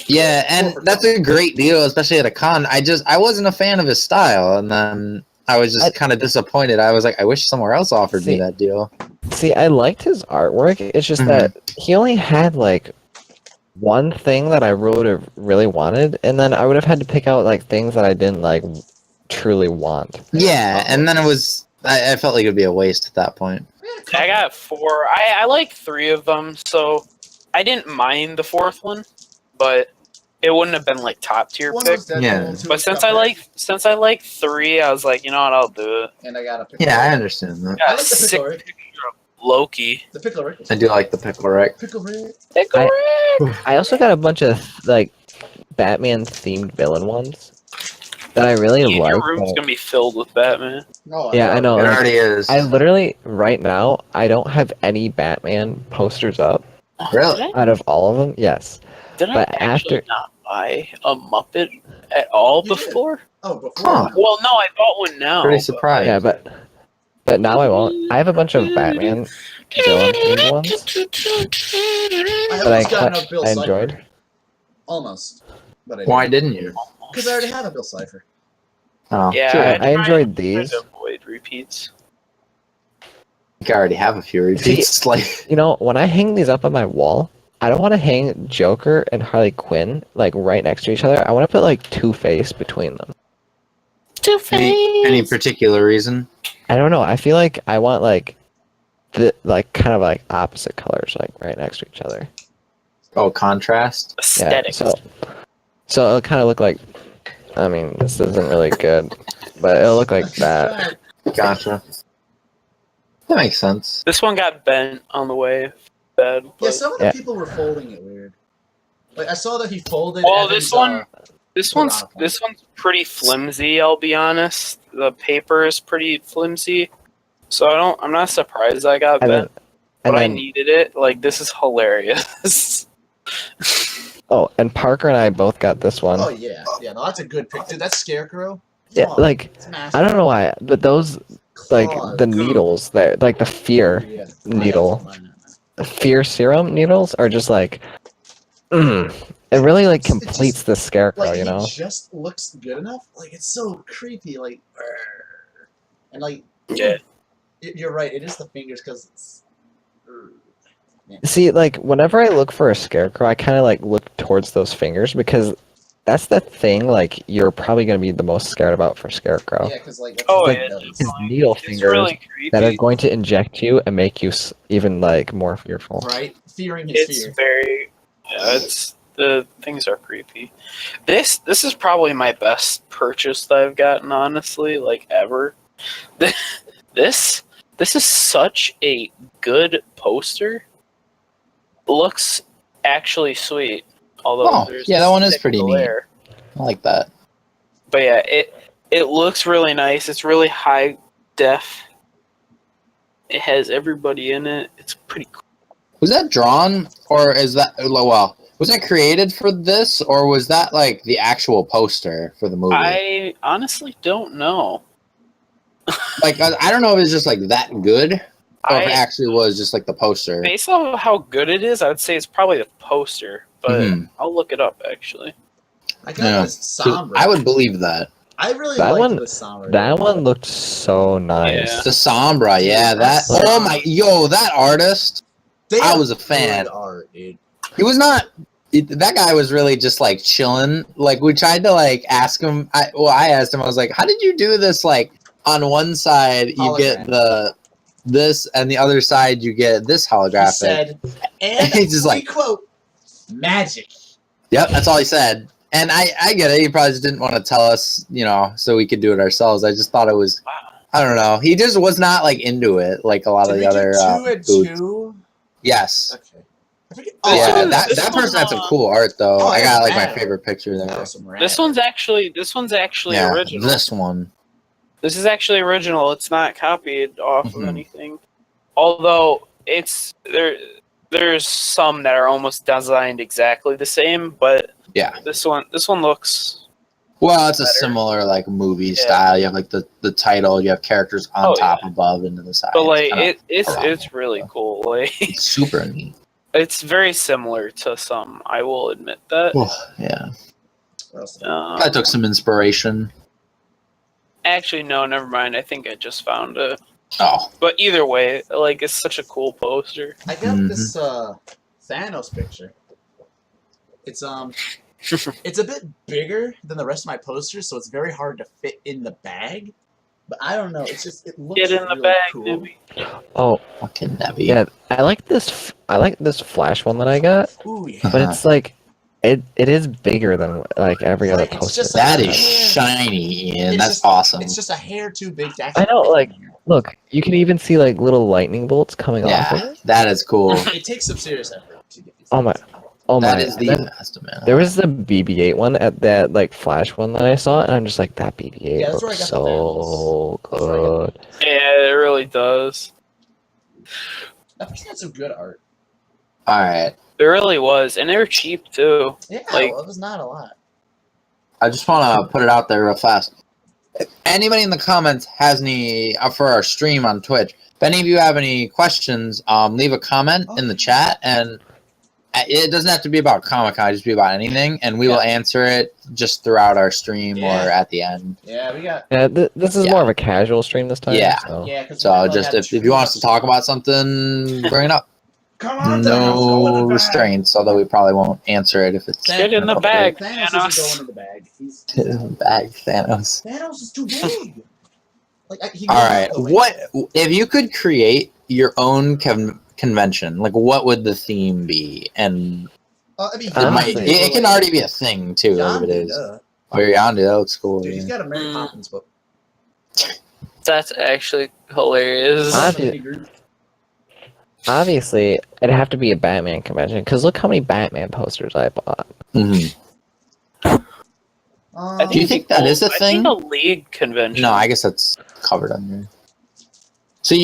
Yeah, and that's a great deal, especially at a con. I wasn't a fan of his style, and then I was just kind of disappointed. I was like, I wish somewhere else offered me See- that deal. See, I liked his artwork. It's just that he only had like one thing that I would have really wanted, and then I would have had to pick out like things that I didn't like truly want. Yeah, and then it was. I felt like it would be a waste at that point. I got 4. I like 3 of them, so I didn't mind the 4th one, but it wouldn't have been like top tier One pick. was Deadpool, Yeah. two But was since I like 3, I was like, you know what, I'll do it. and I got a pickle. Yeah, I understand that. I Got a like the sick pickle Rick. picture of Loki. The pickle Rick. I do like the pickle Rick. Pickle Rick. Pickle I- Rick! I also got a bunch of like Batman themed villain ones that I really Your like. room's but- gonna be filled with Batman. Oh, Yeah, I know. It like, already is. I literally right now I don't have any Batman posters up Really? Did out of all of them. Yes, Did I But actually after- not buy a Muppet at all You did. before? Oh, before. Huh. Well, no, I bought one now. Pretty but- surprised. yeah, but now I won't. I have a bunch of Batman villain themed ones I that almost got enough Bill I Cipher. enjoyed. Almost. But I Why didn't you? Because I already have a Bill Cipher. Oh, Yeah, sure. I enjoyed tried these. to avoid repeats. You already have a few repeats. Like, You know, when I hang these up on my wall, I don't want to hang Joker and Harley Quinn like right next to each other. I want to put like Two-Face between them. any particular reason? I don't know. I feel like I want like the like kind of like opposite colors like right next to each other. Oh, contrast. Yeah. Aesthetics. So it'll kind of look like. I mean, this isn't really good, but it'll look like that. Gotcha. That makes sense. This one got bent on the way. Bad. Yeah, but- some of the Yeah. people were folding it weird. Like I saw that he folded. Well, Evan's, this one- This Put it one's on a point. this one's pretty flimsy. I'll be honest. The paper is pretty flimsy, so I'm not surprised I got And then, bent. and But I then needed it. Like this is hilarious. oh, and Parker and I both got this one. Oh yeah, yeah. No, that's a good pick, dude. That's Scarecrow. Yeah, Come on, like it's massive. I don't know why, but those like Claws. the needles that like the fear Yeah. needle. fear serum needles are just like it really like It's just- completes the scarecrow, Like you know. it just looks good enough. Like it's so creepy. Like, and like Yeah. you're right. It is the fingers because it's. See, like whenever I look for a scarecrow, I kind of like look towards those fingers because that's the thing like you're probably going to be the most scared about for scarecrow. Yeah, because like. That's Oh, what yeah, it does. His needle It's fingers really creepy. that are going to inject you and make you even like more fearful. Right, fearing his It's fear. very. Yeah, it's the things are creepy. This is probably my best purchase that I've gotten, honestly, like ever. This is such a good poster. Looks actually sweet. Although Oh, there's yeah, a that one is thick pretty neat. glare. I like that. But yeah, it looks really nice. It's really high def. It has everybody in it. It's pretty cool. Was that drawn, or is that well? Was that created for this, or was that like the actual poster for the movie? I honestly don't know. Like, I don't know if it's just like that good, or if it I, actually was just like the poster. based off of how good it is, I would say it's probably the poster, but Mhm. I'll look it up actually. I got Yeah. this somber. I would believe that. I really That liked one- this somber. That one looked so nice. Yeah. The Sombra, yeah, that. Dude, Oh my, yo, that artist. They I have was a fan. good art, dude. He was not. That guy was really just like chilling. Like we tried to like ask him. I asked him. I was like, "How did you do this?" Like on one side you get this, and the other side you get this He holographic. said, and He's just we like- quote, magic. Yep, that's all he said. And I get it. He probably just didn't want to tell us, so we could do it ourselves. I just thought it was. I don't know. He just was not like into it, like a lot Did of we the other do 2 and booths. 2? Yes. Okay. I forget. Yeah, one- that this person one, had some cool art though. Oh, I got like yeah. my favorite picture there. that was some rad. This one's actually Yeah, original. this one. This is actually original. It's not copied off of Mhm. anything. Although it's there's some that are almost designed exactly the same, but Yeah. this one looks Well, it's a better. similar like movie Yeah. style. You have like the title. You have characters on Oh, top, above, and to the side. but like Kinda it's really cool. Like super neat. it's very similar to some. I will admit that. Yeah, What else? I took some inspiration. Actually, no, never mind. I think I just found it. Oh, But either way, like it's such a cool poster. I got Mhm. this Thanos picture. It's it's a bit bigger than the rest of my posters, so it's very hard to fit in the bag. But I don't know. It's just it looks Get in the really bag, cool. Nibby. Oh, fucking Nebby. yeah, I like this. I like this Flash one that I got, Ooh yeah. but it's like, it is bigger than like every other Like, it's poster. just That like is a hair. shiny, Ian. It's That's just- awesome. It's just a hair too big to actually. I know, like, fit in here. look, you can even see like little lightning bolts coming off of Yeah, it. that is cool. It takes some serious effort to get these. Oh my, things. oh That my! is the And then best, man. there was the BB-8 one at that like Flash one that I saw, and I'm just like, that BB-8 Yeah, that's where I looks got the so That's where I got good. Yeah, it really does. That person had some good art. All right. It really was, and they were cheap too. Yeah, Like- well, it was not a lot. I just want to put it out there real fast. If anybody in the comments has any for our stream on Twitch, if any of you have any questions, leave a comment in the chat, and it doesn't have to be about Comic-Con, just be about anything, and we will answer it just throughout our stream or at the end. Yeah, we got. Yeah, this is more of a casual stream this time. Yeah. So. Yeah, because So just if you want us to talk about something, bring it up. Come on, Thanos, go in No the bag. restraints, although we probably won't answer it if it's Get in the bag, Thanos Thanos. isn't going in the bag. He's bag Thanos. Thanos is too big. Like, he All goes right, the way. what if you could create your own convention? Like, what would the theme be? And I mean, it can already be a thing too, if it is. Duh. Oh, Yondu, that looks cool. Dude, Yeah. he's got a Mary Poppins book. That's actually hilarious. Obviously, it'd have to be a Batman convention because look how many Batman posters I bought. Mhm. Do you think that is a I thing? think a league convention. No, I guess that's covered under. So,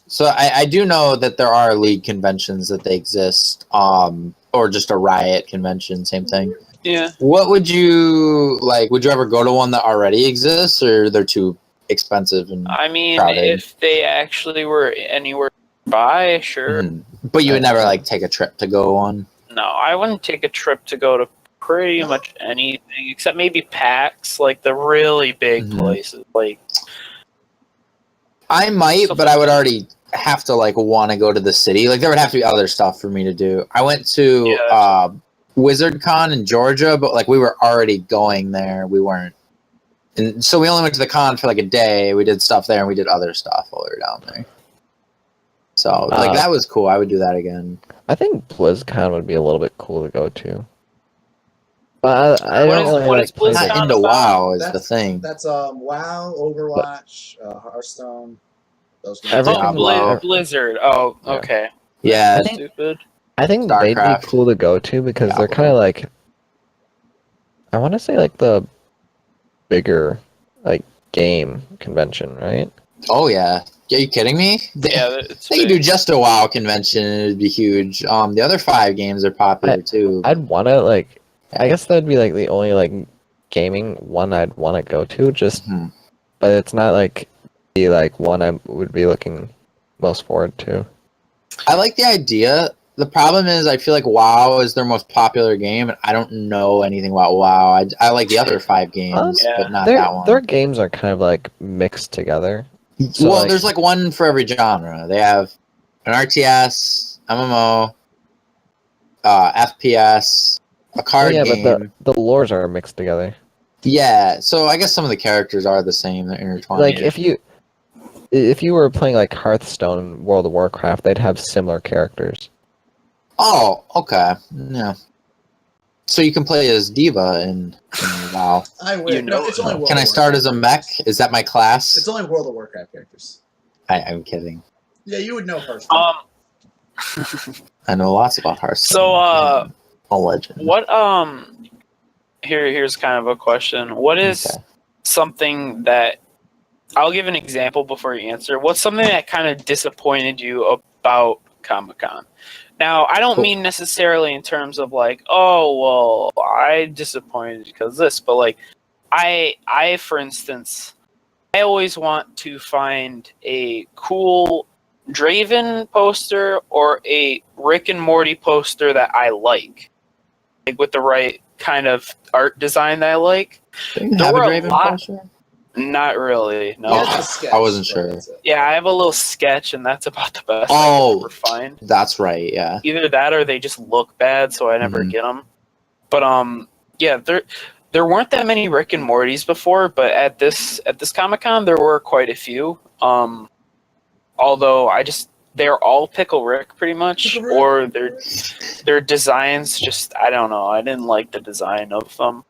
so I do know that there are league conventions that they exist, or just a Riot convention, same thing. Yeah. What would you like? Would you ever go to one that already exists, or they're too expensive and I mean, crowded? if they actually were anywhere by, sure. Mhm. But you would never like take a trip to go on. No, I wouldn't take a trip to go to pretty much anything except maybe PAX, like the really big Mhm. places. Like, I might, So- but I would already have to like want to go to the city. Like there would have to be other stuff for me to do. I went to WizardCon in Georgia, but like we were already going there. We weren't, and so we only went to the con for like a day. We did stuff there, and we did other stuff while we were down there. So like that was cool. I would do that again. I think BlizzCon would be a little bit cool to go to. But I What don't is- really what like is play BlizzCon? the- Not into WoW is the That's- thing. That's WoW, Overwatch, Hearthstone. Those games. Everything- Diablo. Blizzard. Oh, Yeah. okay. Yeah, I think- Stupid. I think they'd StarCraft. be cool to go to because they're Diablo. kind of like, I want to say like the bigger like game convention, right? oh yeah. Are you kidding me? Yeah, it's They could do big. just a WoW convention and it'd be huge. The other 5 games are popular too. I'd want to like, I guess that'd be like the only like gaming one I'd want to go to. Just, Mhm. but it's not like the like one I would be looking most forward to. I like the idea. The problem is I feel like WoW is their most popular game and I don't know anything about WoW. I like the other 5 games, Yeah. but not Their that one. their games are kind of like mixed together. So, well, like- there's like one for every genre. They have an RTS, MMO, FPS, a card yeah, game. but the lores are mixed together. Yeah, so I guess some of the characters are the same. They're intertwined. Like if you were playing like Hearthstone and World of Warcraft, they'd have similar characters. Oh, okay. Yeah. So you can play as Diva in WoW. I would. You know no, it's it. only World Can of I start Warcraft. as a mech? Is that my class? It's only World of Warcraft characters. I'm kidding. Yeah, you would know first. I know lots about Hearthstone. So, a legend. what, here's kind of a question. What is Okay. something that, I'll give an example before you answer. What's something that kind of disappointed you about Comic-Con? Now, I don't Cool. mean necessarily in terms of like, oh, well, I disappointed because this, but like, I, for instance, I always want to find a cool Draven poster or a Rick and Morty poster that I like with the right kind of art design that I like. Do you there have a were a Draven lot- poster? Not really, no. Oh, Yeah, it's a sketch, I wasn't but sure. that's it. Yeah, I have a little sketch, and that's about the best I Oh. can ever find. That's right, yeah. Either that or they just look bad, so I never Mhm. get them. But yeah, there weren't that many Rick and Mortys before, but at this Comic-Con there were quite a few. Although they're all Pickle Rick pretty much, Pickle Rick. or their designs just I don't know. I didn't like the design of them.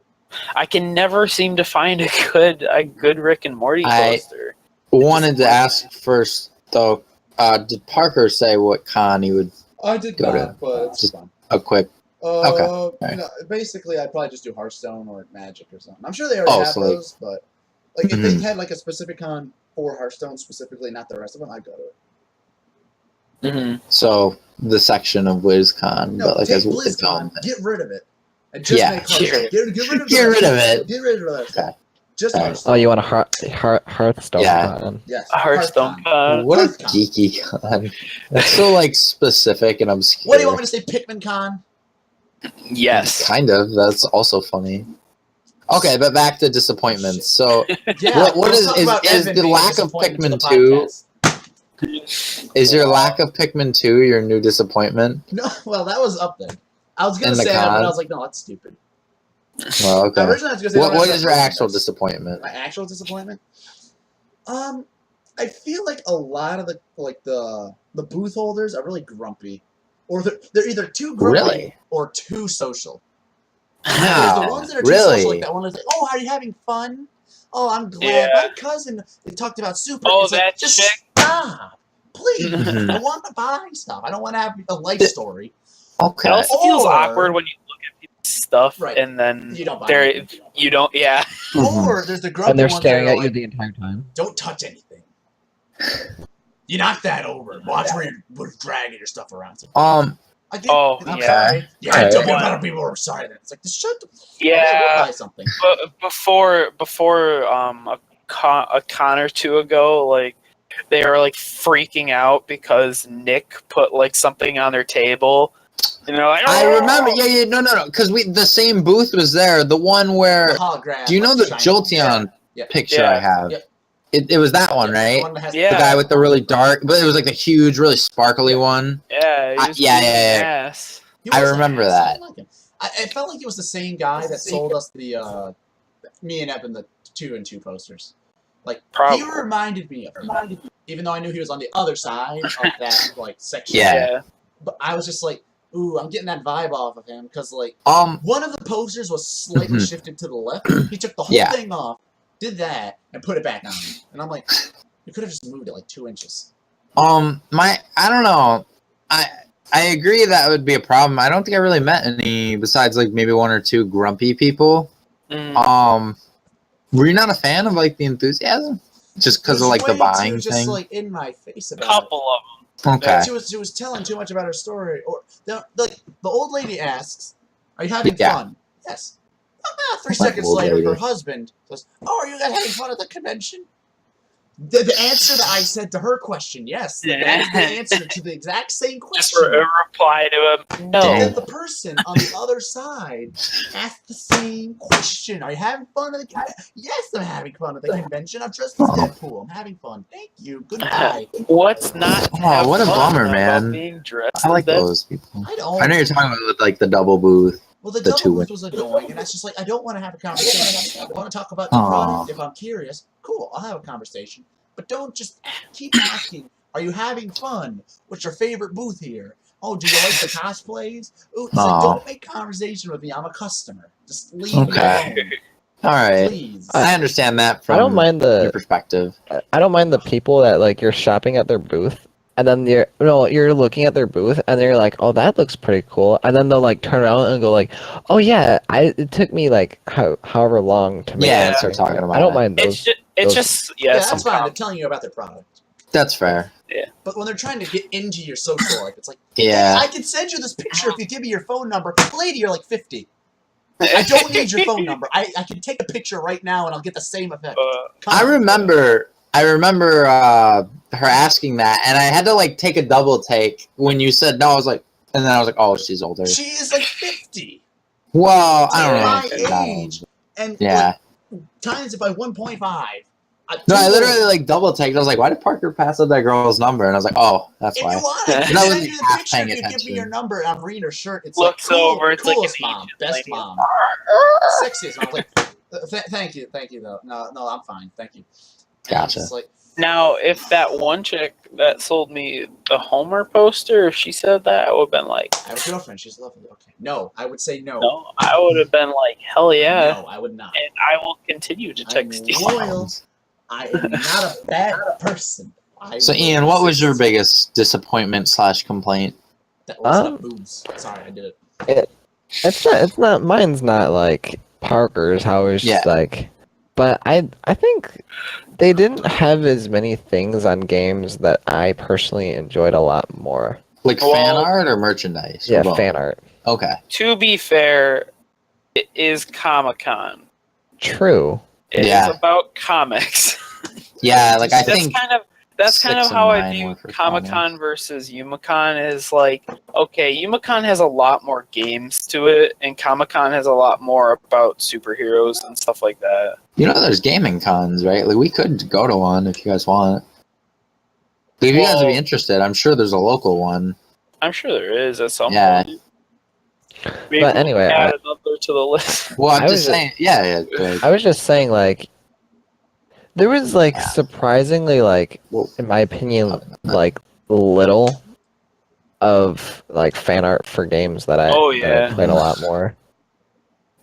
I can never seem to find a good Rick and Morty poster. Wanted to ask first though. Did Parker say what con he would? I did Go not, to- but it's just- fun. A quick. Okay. No, basically, I'd probably just do Hearthstone or Magic or something. I'm sure they already have so, like- those, but like if they had like a specific con for Hearthstone specifically, not the rest of them, I'd go to it. Mm-hmm. So the section of WizCon, No, but like take as BlizzCon, get rid of it, and just Yeah, make Hearthstone. Get rid of Get rid of it. Get rid of that. Okay. Just Okay. Hearthstone. Oh, you want a Hearthstone? Yeah. Con. Yes. Hearthstone. Hearthcon. What a Hearthcon. geeky con. That's so like specific and obscure. What do you want me to say? Pikmin Con? Yes. Kind of. That's also funny. Okay, but back to disappointments. So Yeah. What let's is- talk is- about is Evan the being lack of disappointed to the Pikmin 2 podcast. is your lack of Pikmin 2 your new disappointment? No, well, that was up there. I was gonna In the say that, but con? I was like, no, that's stupid. Well, okay. Originally, I was gonna say What is your actual disappointment? My actual disappointment? I feel like a lot of the booth holders are really grumpy, or they're either too grumpy Really? or too social. Wow. There's the ones that are too Really? social, like that one that's like, "Oh, are you having fun? Oh, I'm glad." Yeah. My cousin they talked about Super. Oh, it's like, that just chick? stop, please. Mhm. I want to buy stuff. I don't want to have a life story. Okay. It also feels Or- awkward when you look at people's stuff Right. and then You don't buy they're anything. you don't. Yeah. Mhm. Or there's the grumpy And they're ones staring that are at you like, the entire time. don't touch anything. You knock that over. Watch where you're dragging your stuff around. It's like, I get, Oh, I'm yeah. sorry. Yeah, Okay. I don't get other people are sorry. Then it's like, just shut the. Yeah. We'll buy something. But before a con or two ago, like they were like freaking out because Nick put like something on their table, and they're like, I "Oh!" remember. Yeah, no, because the same booth was there. The one where The hologram. do you know like, the shiny. Jolteon Yeah. picture Yeah. I have? Yeah. It was that one, Yes, the right? one that has Yeah. The guy with the really dark, but it was like the huge, really sparkly one. Yeah, he was yeah, being yeah, an yeah. ass. He I was an remember ass. that. I like him. I felt like it was the same guy that sold us the me and Evan the 2 and 2 posters. Like Probably. he reminded me of him, even though I knew he was on the other side of that like section. Yeah. But I was just like, ooh, I'm getting that vibe off of him because like one of the posters was slightly Mhm. shifted to the left. He took the whole Yeah. thing off, did that, and put it back on. And I'm like, you could have just moved it like 2 inches. I don't know. I agree that would be a problem. I don't think I really met any besides like maybe one or two grumpy people. Mm. Were you not a fan of like the enthusiasm? Just because of like the Way too buying just thing? like in my face about it. Couple of them. Okay. She was telling too much about her story. Or the old lady asks, "Are you having Yeah. fun?" Yes. About 3 Like seconds old later, lady. her husband says, "Oh, are you guys having fun at the convention?" The answer that I said to her question, yes, that is the answer to the exact same Just question. reply to him. And No. then the person on the other side asked the same question. Are you having fun at the convention? Yes, I'm having fun at the convention. I'm dressed as Deadpool. I'm having fun. Thank you. Goodbye. What's not? to Oh, have what a fun bummer, about man. Being dressed I like as those people. I don't. I know you're talking about with like the double booth. Well, the The double two booth was annoying, and that's just like, I don't want to have a conversation. I want to talk about the Aw. product. If I'm curious, cool, I'll have a conversation. But don't just keep asking, are you having fun? What's your favorite booth here? Oh, do you like the cosplays? Ooh, it's like, Aw. don't make conversation with me. I'm a customer. Just leave Okay. me alone, All right. please. I understand that from I don't mind your the perspective. I don't mind the people that like you're shopping at their booth and then you're looking at their booth and they're like, oh, that looks pretty cool, and then they'll like turn around and go like, oh yeah, it took me like however long to make Yeah, that start thing." talking about I don't it. mind It's those. just Yeah, yeah. that's fine. They're telling you about their product. That's fair. But when they're trying to get into your social life, it's like, Yeah. I can send you this picture if you give me your phone number. Lady, you're like 50. I don't need your phone number. I can take a picture right now and I'll get the same effect. Come I on. remember her asking that, and I had to like take a double take when you said no. I was like, and then I was like, oh, she's older. She is like 50. Well, I don't know. My if she's that age. old. And Yeah. like, times it by 1.5. No, I literally like double taked. I was like, why did Parker pass up that girl's number? And I was like, oh, that's If why. you want, I And can I send wasn't you the half picture. paying You give me attention. your number and I'm reading her shirt. It's Looks like, cool, over, it's like coolest an mom, Asian best lady. mom, sexiest mom. I'm like, thank you though. No, I'm fine. Thank you. Gotcha. It's like, Now, if that one chick that sold me the Homer poster, if she said that, I would have been like, I have a girlfriend. She's lovely. Okay. No, I would say no. no. I would have been like, hell yeah. No, I would not. And I will continue to text you. Loyal. I am not a bad person. So, Ian, what was your biggest disappointment / complaint? That was boobs. Sorry, I did it. It's not. Mine's not like Parker's. How it's just like, but I think they didn't have as many things on games that I personally enjoyed a lot more. Like fan art or merchandise? Yeah, or fan art. Okay. To be fair, it is Comic-Con. True. It is about comics. Yeah, like I think that's kind of 6 how and I 9 view were for Comic-Con comics. versus Yumicon is like, okay, Yumicon has a lot more games to it, and Comic-Con has a lot more about superheroes and stuff like that. You know, there's gaming cons, right? Like we could go to one if you guys want. If you guys would be interested, I'm sure there's a local one. I'm sure there is at some point. Maybe But anyway, add another to the list. Well, I'm just saying. Yeah. I was just saying, like, there was like surprisingly, like, in my opinion, like little of like fan art for games that I played a lot more.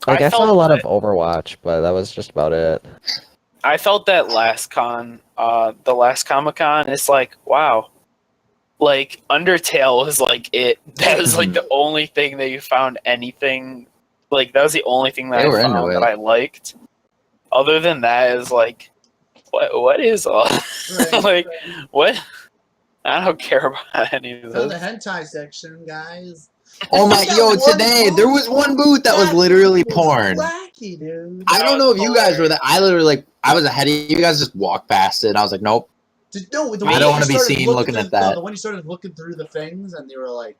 Like I saw a lot of Overwatch, but that was just about it. I felt that last con, the last Comic-Con, it's like, wow. Like, Undertale was like it. That was like the only thing that you found anything. Like, that was the only thing that I found that I liked. Other than that, is like, what is all? Like, what? I don't care about any of So this. the hentai section, guys. Oh my, today there was one booth that was literally porn. Wacky, dude. I don't know if you guys were there. I literally I was ahead of you guys, just walked past it. And I was like, nope. I don't want to be seen looking at that. The one you started looking through the things, and they were like,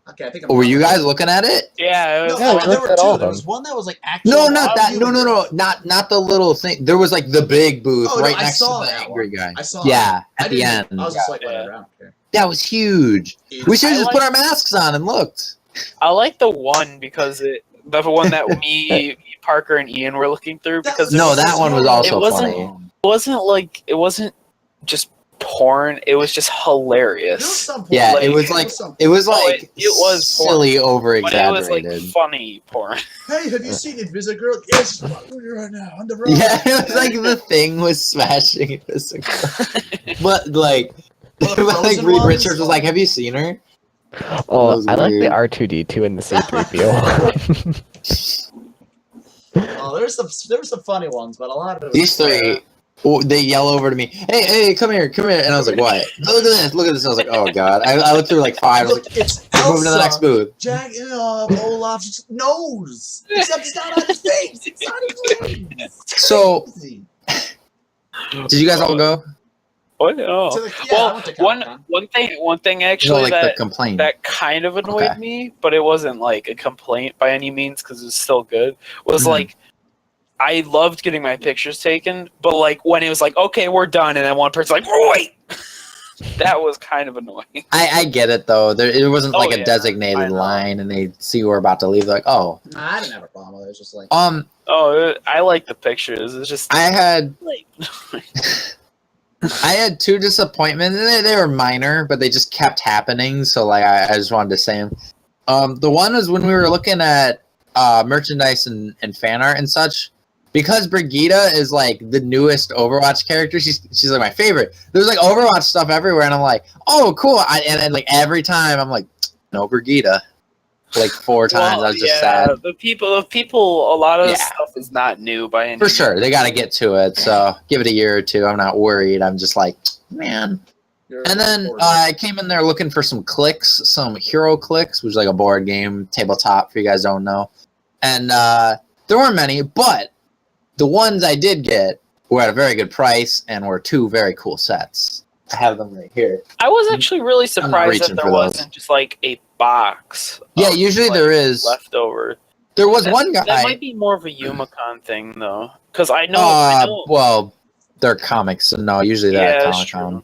okay, I think. Were you guys looking at it? Yeah, there were two. There was one that was like actually. No, not that. No, not the little thing. There was like the big booth right next to the angry guy. I saw. Yeah, at the end. I was just like, whatever. That was huge. We should have just put our masks on and looked. I like the one because the one that me, Parker, and Ian were looking through because that one was also funny. It wasn't just porn. It was just hilarious. Yeah, it was like it was silly, over exaggerated. But it was like funny porn. Hey, have you seen Invisigirl? Yes, right now on the road. Yeah, it was like the thing was smashing Invisigirl. But like Reed Richards was like, "Have you seen her?" Oh, I like the R2D2 and the C3PO. Oh, there were some funny ones, but a lot of it was these three. They yell over to me, hey, come here, and I was like, what? Look at this. I was like, oh god. I looked through like 5. I was like, it's moving to the next booth. Jack, Olaf's nose, except it's not on his face. It's on his face. So, did you guys all go? What? Oh. One thing actually that kind of annoyed me, but it wasn't like a complaint by any means because it was still good. Was like, I loved getting my pictures taken, but like when it was like, okay, we're done, and then one person's like, wait, that was kind of annoying. I get it though. It wasn't like a designated line, and they see we're about to leave. They're like, oh. I didn't have a problem with it. It was just like, I like the pictures. It's just I had 2 disappointments. They were minor, but they just kept happening. So like I just wanted to say them. The one was when we were looking at merchandise and fan art and such. Because Brigitte is like the newest Overwatch character, she's like my favorite. There's like Overwatch stuff everywhere, and I'm like, oh, cool. And like every time, I'm like, no Brigitte. Like 4 times, I was just sad. The people, a lot of stuff is not new by any means. For sure, they got to get to it. So give it a year or 2. I'm not worried. I'm just like, man. And then I came in there looking for some clicks, some hero clicks, which is like a board game tabletop. If you guys don't know, and there weren't many, but the ones I did get were at a very good price and were 2 very cool sets. I have them right here. I was actually really surprised that there wasn't just like a box. Yeah, usually there is leftover. There was one guy. That might be more of a Yumicon thing though, because I know. Well, they're comics, so no, usually they're at Comic-Con.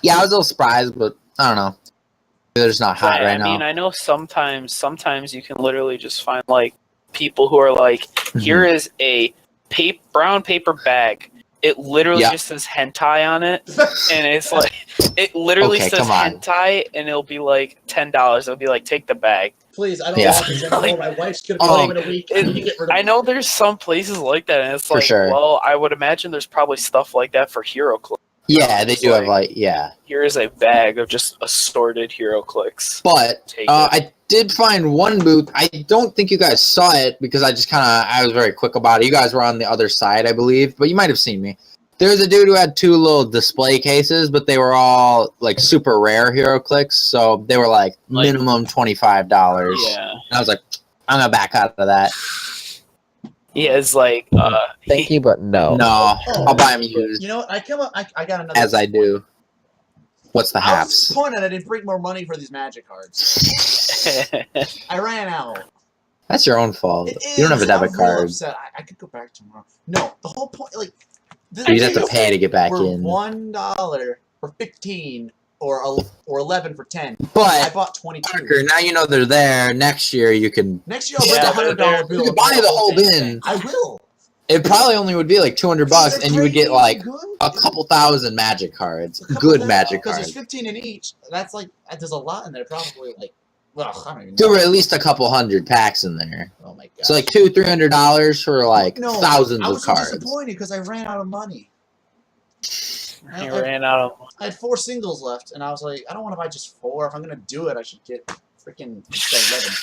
Yeah, I was a little surprised, but I don't know. They're just not hot right now. I mean, I know sometimes you can literally just find like people who are like, here is a brown paper bag. it literally Yeah. just says hentai on it, and it's like it literally Okay, says come on. hentai, and it'll be like $10. It'll be like, take the bag. Please, I don't Yeah. want this anymore. My wife's gonna be Oh, home in a week. I need to get rid of I it. know there's some places like that, and it's For like, sure. well, I would imagine there's probably stuff like that for hero clicks. Yeah, they It's do have like- yeah. Here is a bag of just assorted hero clicks. But Take it. I did find one booth. I don't think you guys saw it because I was very quick about it. You guys were on the other side, I believe, but you might have seen me. There's a dude who had 2 little display cases, but they were all like super rare hero clicks, so they were like minimum $25. Yeah. And I was like, I'm gonna back out of that. He has like Thank you, but no. No, Oh. I'll buy them used You know what? I got another. as I do. What's the I was halves? disappointed I didn't bring more money for these magic cards. I ran out. That's your own fault. It You don't have a is. debit I'm real card. upset. I could go back tomorrow. No, the whole point, like, the You'd have to tickets pay to get back were in. $1 for 15 or 11 for 10. I But bought 22. Parker, now you know they're there. Next year you can Next year I'll bring Yeah, a $100 they're- bill. you can and buy put the whole thing bin. I will. It probably only would be like $200, and you would get like Good. a couple thousand magic cards, A couple good thousand, magic because cards. there's 15 in each. That's like there's a lot in there. Probably like, well, I don't even There know. were at least a couple hundred packs in there, Oh my god. so like $200-300 for like no, thousands I of was so cards. disappointed because I ran out of money. he ran out of I had 4 singles left, and I was like, I don't want to buy just 4. If I'm gonna do it, I should get freaking 11.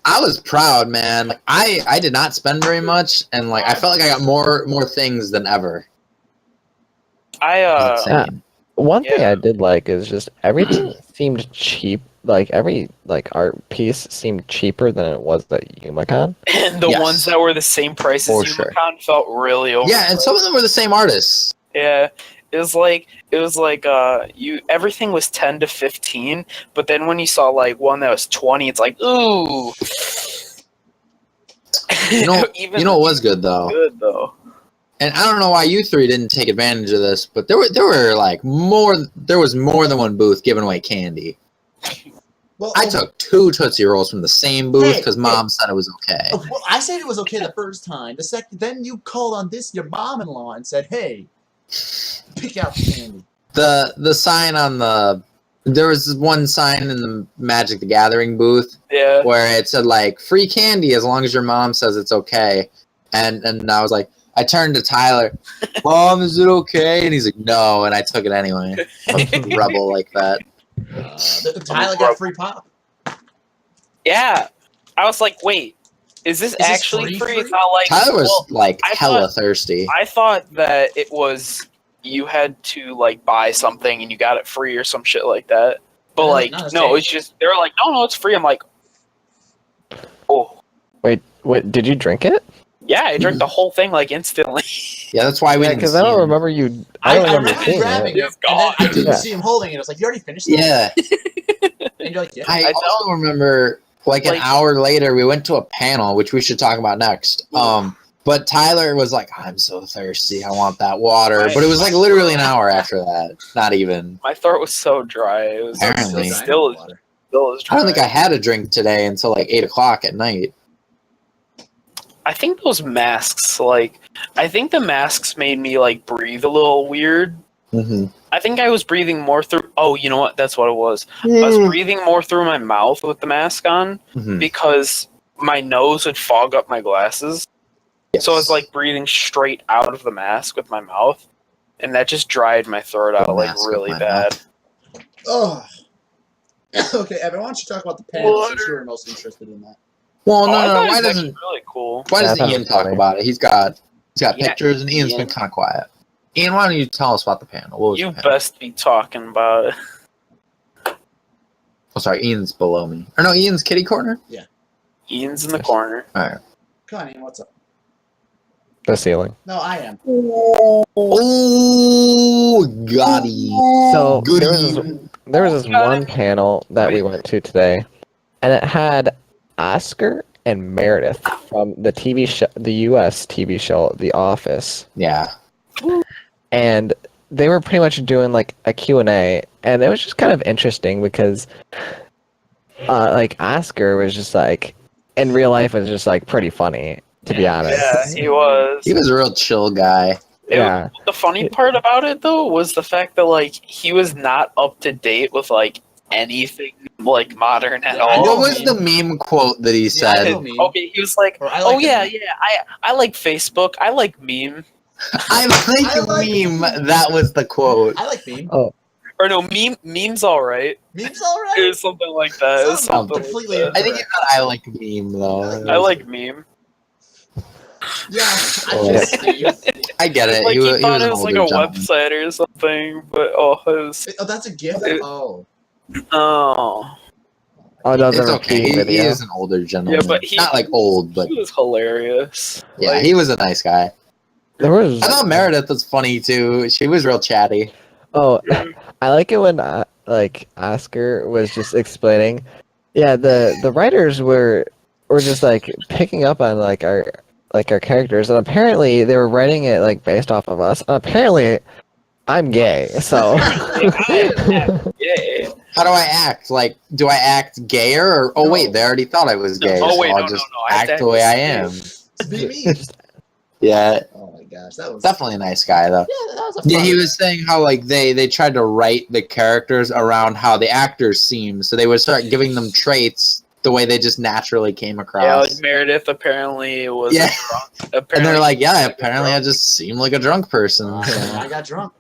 I was proud, man. Like, I did not spend very much, and like I felt like I got more things than ever. Insane. One thing Yeah. I did like is just everything seemed cheap. Like every art piece seemed cheaper than it was at UMACon. and the Yes. ones that were the same price as For sure. UMACon felt really overpriced. Yeah, and some of them were the same artists. Yeah, it was like you everything was 10 to 15, but then when you saw like one that was 20, it's like ooh. You know, Even you know what was good though, good though. and I don't know why you 3 didn't take advantage of this, but there were like there was more than one booth giving away candy. Well, I took 2 Tootsie Rolls from the same booth Hey, because Mom said it was okay. well, I said it was okay the first time. The second, then you called on your mom-in-law and said, "Hey, pick out the candy." The sign on there was one sign in the Magic the Gathering booth Yeah. where it said like free candy as long as your mom says it's okay, and I was like, I turned to Tyler, Mom, is it okay? And he's like, no, and I took it anyway. I'm a rebel like that. Tyler got free pop. Yeah. I was like, wait, is this this actually free? free? It's not like Tyler was well, like I hella thought- thirsty. I thought that it was you had to like buy something and you got it free or some shit like that. But No, like no, it's no, free. it's just they were like, no, it's free. I'm like, oh Wait, did you drink it? yeah, I drank the whole thing like instantly. Yeah, that's why we Yeah, didn't because see I don't him. remember you. I don't remember remember seeing grabbing it. it, and then I didn't Yeah. see him holding it. I was like, "You already finished it?" Yeah, And you're like, "Yeah." I I also remember like an like- hour later we went to a panel, which we should talk about next. But Tyler was like, I'm so thirsty, I want that water. Right. But it was like literally an hour after that. Not even. My throat was so dry. It was Apparently. still is I dry. don't think I had a drink today until like 8 o'clock at night. I think those masks, like, I think the masks made me like breathe a little weird. Mm-hmm. I think I was breathing more through. Oh, you know what? That's what it was. I was breathing more through my mouth with the mask on Mhm. because my nose would fog up my glasses. So I was like breathing straight out of the mask with my mouth, and that just dried my throat The out like mask with really my bad. Oh. Okay, Evan, why don't you talk about the panel since Water. you were most interested in that? Well, Oh, I no. thought it Why was doesn't actually really cool? Why Yeah, I doesn't thought it Ian was talk funny. about it? He's got Yeah, pictures, and Ian's been Ian. kind of quiet. Ian, why don't you tell us about the panel? What was You the panel? best be talking about it. Oh, sorry, Ian's below me. Or no, Ian's kitty corner. Ian's in the corner. All right. Come on, Ian, what's up? The ceiling. No, I am. Oh, Gotti. So Goody. there was this one panel that we went to today, and it had Oscar and Meredith from the TV show, the U.S. TV show, The Office, Yeah. and they were pretty much doing like a Q&A, and it was just kind of interesting because, like Oscar was just like, in real life was just like pretty funny, to be honest. Yeah, he was. He was a real chill guy. Yeah. The funny part about it though was the fact that like he was not up to date with like anything like modern at Yeah, I know all. What was the meme quote that he Yeah, I said? know meme. Okay, he was like, Or I like "Oh the yeah, meme. yeah, I like Facebook. I like meme." I like I like meme. meme. That was the quote. I like meme. Oh, Or no, meme's all right. Meme's It alright. was something like that. It was Sounds something completely like that. I think he said I like meme though. I like meme. Yeah, I Oh, just Steve. I get it. Like he he thought was it an was like older a gentleman. website or something, but oh, it was Oh, that's a gift. Oh, oh another It's okay. repeat He video. is an older gentleman. yeah, but he Not like old, but he was hilarious. yeah, Like, he was a nice guy. There was. I thought Meredith was funny too. She was real chatty. Oh, I like it when like Oscar was just explaining. Yeah, the writers were just like picking up on like our characters, and apparently they were writing it like based off of us. And apparently, I'm gay, so. yeah. How do I act? Like, do I act gayer? Or, oh, No. wait, they already thought I was No. gay, Oh, so wait, I'll no, just no, I have to act the way I am. be me. Yeah, Oh my gosh, that was definitely a nice guy, though. Yeah, that was a Yeah, fun. he was saying how like they tried to write the characters around how the actors seem, so they would start giving them traits the way they just naturally came across. Yeah, like Meredith apparently was Yeah. drunk. And Apparently, they're like, yeah, like a apparently I drunk. just seem like a drunk person. I got drunk.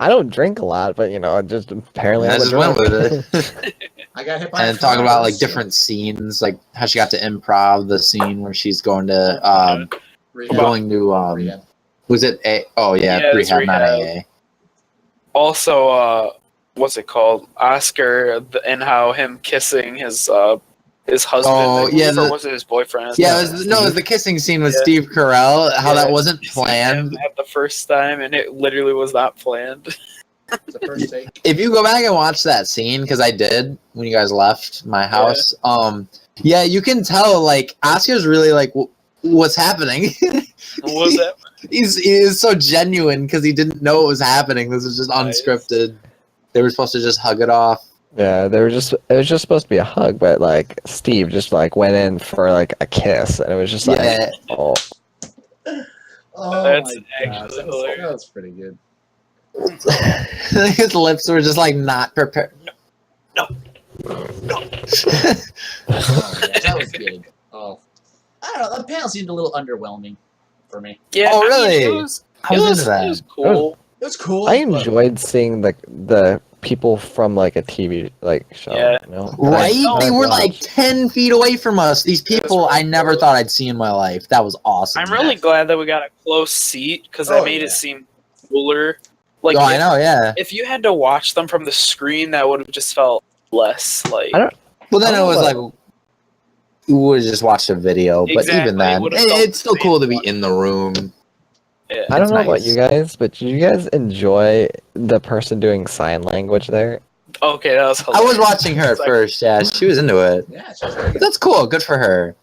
I don't drink a lot, but just apparently I I'm a just went drunk. with it. I got hit by. And a talk car. about like different scenes, like how she got to improv the scene where she's going to Rehab. going to Rehab. was it a oh yeah, Yeah, it's rehab, not rehab. AA. Also, what's it called? Oscar and how him kissing his husband. Oh, I yeah, believe, or the- was it his boyfriend? Yeah, it was the kissing scene with Yeah. Steve Carell. How Yeah, that wasn't kissing planned. him at the first time, and it literally was not planned. It's the first take. If you go back and watch that scene, because I did when you guys left my house, yeah, you can tell like Oscar's really like, what's happening? What was that? He is so genuine because he didn't know what was happening. This was just Nice. unscripted. They were supposed to just hug it off. Yeah, it was just supposed to be a hug, but like Steve just like went in for like a kiss, and it was just like, Yeah. oh, Oh That's my actually gosh, that hilarious. was pretty good. His lips were just like not prepared. Oh my gosh, that was good. Oh, I don't know. The panel seemed a little underwhelming for me. Yeah, Oh, I mean, really? it was I was into it that. was cool. It was cool. I but- enjoyed seeing the people from like a TV like show. Yeah. You know? Right? I They were like watched. 10 feet away from us. These people really I never cool. thought I'd see in my life. That was awesome. I'm really glad that we got a close seat because that Oh, made yeah. it seem cooler. Like, Oh, I if, know, yeah. if you had to watch them from the screen, that would have just felt less like. I don't- Well, then I it don't was know like we would just watch a video, but Exactly, even it then, would've felt it's still the cool to same be in the room. Yeah. I don't It's know about nice. you guys, but did you guys enjoy the person doing sign language there? Okay, that was I hilarious. was watching her at It's like- first. Yeah, she was into it. Yeah, she was pretty good. That's cool. Good for her.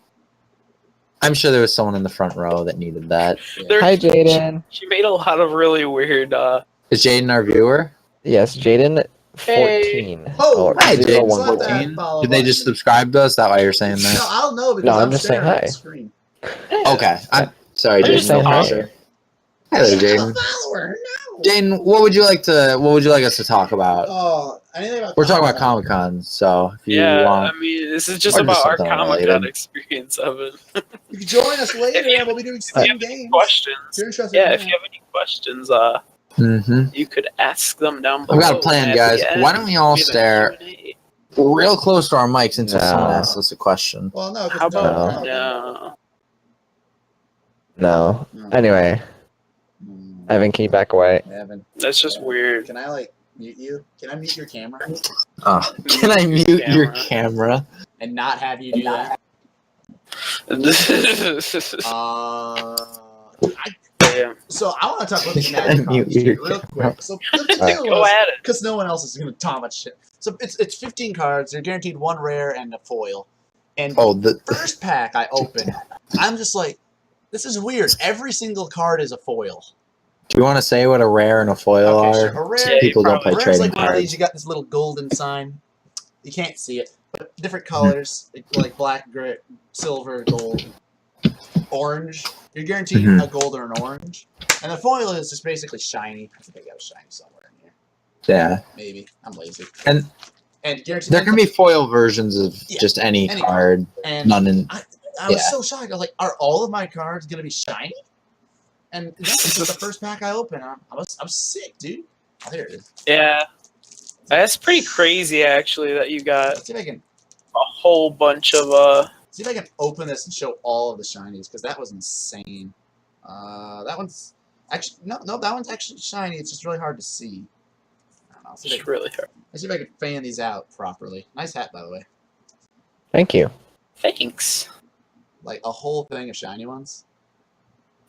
I'm sure there was someone in the front row that needed that. There- Hi, Jaden. She made a lot of really weird. Is Jaden our viewer? Yes, Jaden. Hey. 14. Oh, Or Hi, Jaden. 0114. Slap that follow Did they just button. subscribe to us? Is that why you're saying No, that? I don't know because No, I'm I'm just saying staring at hi. the screen. Okay. I'm sorry, I'm Jaden. just No saying hi. pressure. Hello, I'm a Jaden. follower. No. Jaden, what would you like us to talk about? Oh, anything about We're talking about Comic-Con. Comic Con, so if you Yeah, want, I mean, this is just Or just about our something Comic Con related. experience of it. You can join us later, If you- and we'll be doing If you Steam have any games. questions, If you're interested yeah, in if that. you have any questions, Mhm. you could ask them down below. I've got a plan, At guys. the end, Why don't we all we have a stare Q&A. real close to our mics until someone No. asks us a question? Well, no, How because about No. no? No. Anyway, Evan, can you back away? Evan, That's just weird. can I like mute you? Can I mute your camera Can I mute your camera? and not have you do that? Yeah. So I want to talk about the Can I Magic mute Comics your real camera? quick. So the deal Go was, at it. because no one else is going to talk about shit. So it's 15 cards. They're guaranteed one rare and a foil. And Oh, the first pack I opened, I'm just like, this is weird. Every single card is a foil. do you want to say what a rare and a foil Okay, are? sure. A rare, Yeah, People don't play rare's trading like one of these. cards. You got this little golden sign. You can't see it, but different colors, like black, gray, silver, gold, orange. You're guared Mhm. a gold or an orange. And the foil is just basically shiny. I think I got a shiny somewhere in here. Yeah. Maybe. I'm lazy. And guaranteed there can be foil versions of Yeah, just any any card. And None in. I was so shocked. I was like, are all of my cards going to be shiny? And that's just the first pack I opened. I'm sick, dude. Oh, there it is. Yeah. That's pretty crazy, actually, that you got Let's see if I can a whole bunch of see if I can open this and show all of the shinies, because that was insane. That one's actually no, that one's actually shiny. It's just really hard to see. I don't know. It's really hard. Let's see if I can fan these out properly. Nice hat, by the way. Thank you. Thanks. Like a whole thing of shiny ones.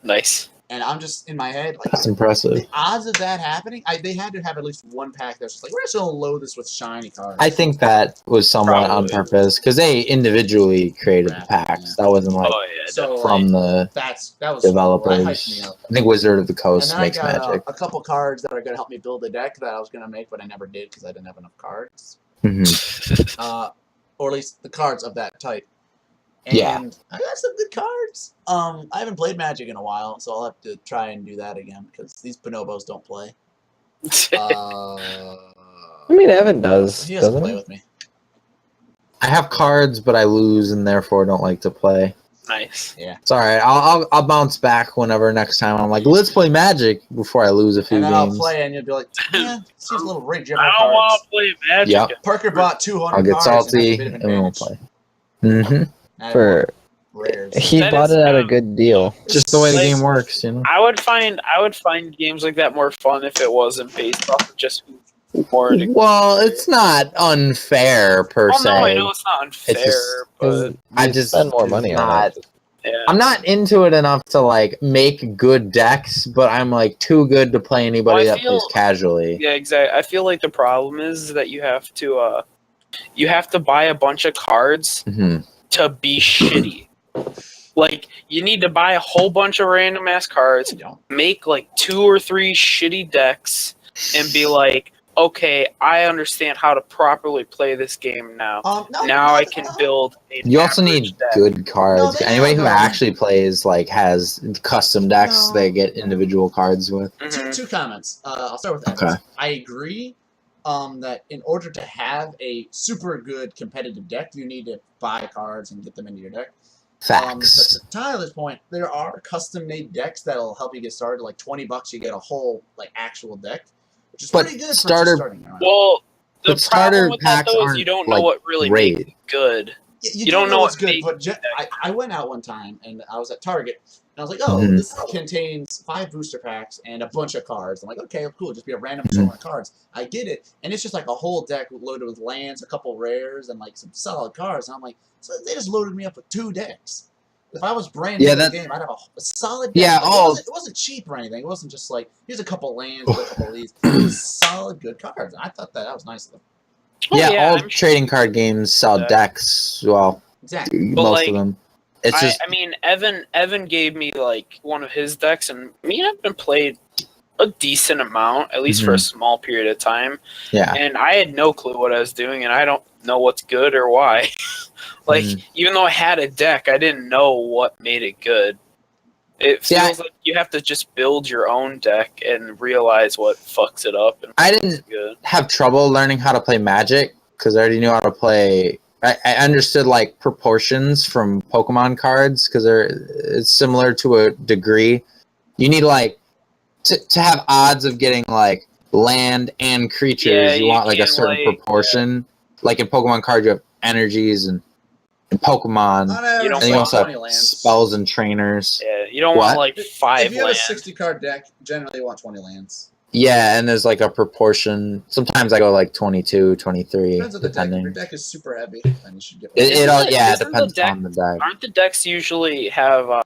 Nice. And I'm just in my head like That's impressive. the odds of that happening. They had to have at least one pack that's just like, we're just gonna load this with shiny cards. I think that was somewhat on Probably. purpose because they individually created the packs. That wasn't like Oh yeah. So, from the that was developers. That hyped me up. I think Wizard of the And Coast then makes I got magic. a couple cards that are gonna help me build a deck that I was gonna make, but I never did because I didn't have enough cards. Mhm. Or at least the cards of that type. And Yeah. I got some good cards. I haven't played Magic in a while, so I'll have to try and do that again because these bonobos don't play. I mean, Evan does, He doesn't doesn't play he? with me. I have cards, but I lose and therefore don't like to play. Nice. It's all right. I'll bounce back whenever next time. I'm like, let's play Magic before I lose a few And then games. I'll play and you'll be like, yeah, seems a little rigged. You have I no don't want cards. to play Magic. Yep. Parker bought 200 I'll get cards and has a salty bit of and we won't advantage. play. Mm-hmm. I For want rares. he That bought is it at a kind of- good deal. Just the way the Like- game works, you know. I would find games like that more fun if it wasn't based off of just who more. Well, it's not unfair per Oh se. no, I know it's not unfair, just- but I just spend more it's money on not, it. yeah. I'm not into it enough to like make good decks, but I'm like too good to play anybody Well, I that plays feel- casually. Yeah, exactly. I feel like the problem is that you have to buy a bunch of cards Mhm. to be shitty. Like you need to buy a whole bunch of random ass cards, You don't. make like 2 or 3 shitty decks, and be like, okay, I understand how to properly play this game now. No, Now no, I can build. An You also average need deck. good cards. they Anybody who have, actually plays like has custom decks No. they get individual cards with. Mhm. Two comments. I'll start with Okay. Evans. I agree that in order to have a super good competitive deck, you need to buy cards and get them into your deck. But Facts. to Tyler's point, there are custom-made decks that'll help you get started. Like $20, you get a whole like actual deck, which is But pretty good starter- for starting around. Well, the But starter problem with that packs though is aren't, you don't know like, what really great. makes it good. You don't know what's what good, makes but I went out one time and I was at Target and I was like, oh, Mhm. this contains 5 booster packs and a bunch of cards. I'm like, okay, cool, just be a random Mhm. assortment of cards. I get it, and it's just like a whole deck loaded with lands, a couple rares, and like some solid cards. And I'm like, so they just loaded me up with 2 decks. If I was brand new Yeah, to the that- game, I'd have a solid deck. Yeah, Like, oh. it wasn't cheap or anything. It wasn't just like, here's a couple lands, here's a couple of these. It was solid, good cards. And I thought that was nice of them. Yeah, all I'm trading card games sell Yeah. decks. Well, Exactly. most like, of them. It's just I mean, Evan gave me like one of his decks, and me and Evan played a decent amount, at least for a small period of time. yeah. And I had no clue what I was doing, and I don't know what's good or why. Like, even though I had a deck, I didn't know what made it good. It See, feels like you have to just build your own deck and realize what fucks it up. And I what's didn't good. have trouble learning how to play Magic because I already knew how to play. I understood like proportions from Pokemon cards because it's similar to a degree. You need like to have odds of getting like land and creatures. Yeah, you you want like a can, certain like, proportion. Like in Pokemon cards, you have energies and Pokemon. On average, You don't And you like also 20 have lands. spells and trainers. Yeah, you don't What? want like 5 If you have a lands. 60-card deck, generally you want 20 lands. Yeah, and there's like a proportion. Sometimes I go like 22, 23, Depends on the deck. If depending. your deck is super heavy, then you should get one. It all, Isn't yeah, it the depends deck- on the deck. Aren't the decks usually have a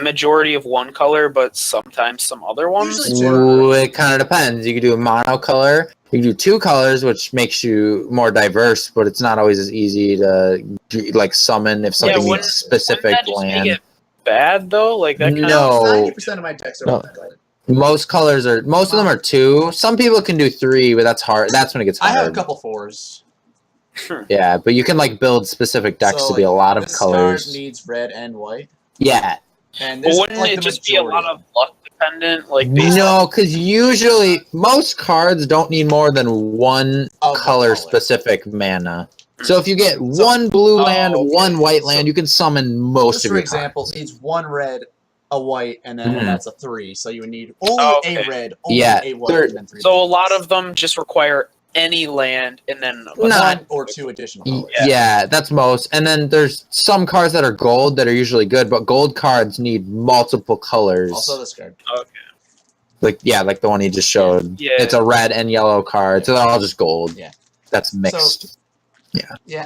majority of one color, but sometimes some other ones? Usually Ooh, it kind of depends. You could do a monocolor. You can do 2 colors, which makes you more diverse, but it's not always as easy to like summon if something wouldn't- needs specific Wouldn't that just land. make it bad though? Like that kind No. of 90% of my decks are No. multicolored. Most colors are. Most of them are 2. Some people can do 3, but that's hard. That's when it gets I hard. have a couple 4s. Yeah, but you can like build specific decks So, to be a lot of this colors. card needs red and white. Yeah, And Well, this wouldn't like it the just be a lot majority of luck to dependent? Like based No, because usually most cards don't need more than one Of the color specific mana. on- So if you get one blue land, okay. one white So- land, you can summon most Just of for your example, cards. needs one red, a white, and then Mhm. that's a 3. So you would need only Okay. a red, only Yeah, a white, they're- and then 3. So a black lot ones. of them just require any land and then Not- one or 2 additional Y- colors. Yeah. That's most. And then there's some cards that are gold that are usually good, but gold cards need multiple colors. Also this card. Okay. Like the one he just showed. Yeah. It's a red and yellow card, so they're all just gold. Yeah. That's mixed. Yeah,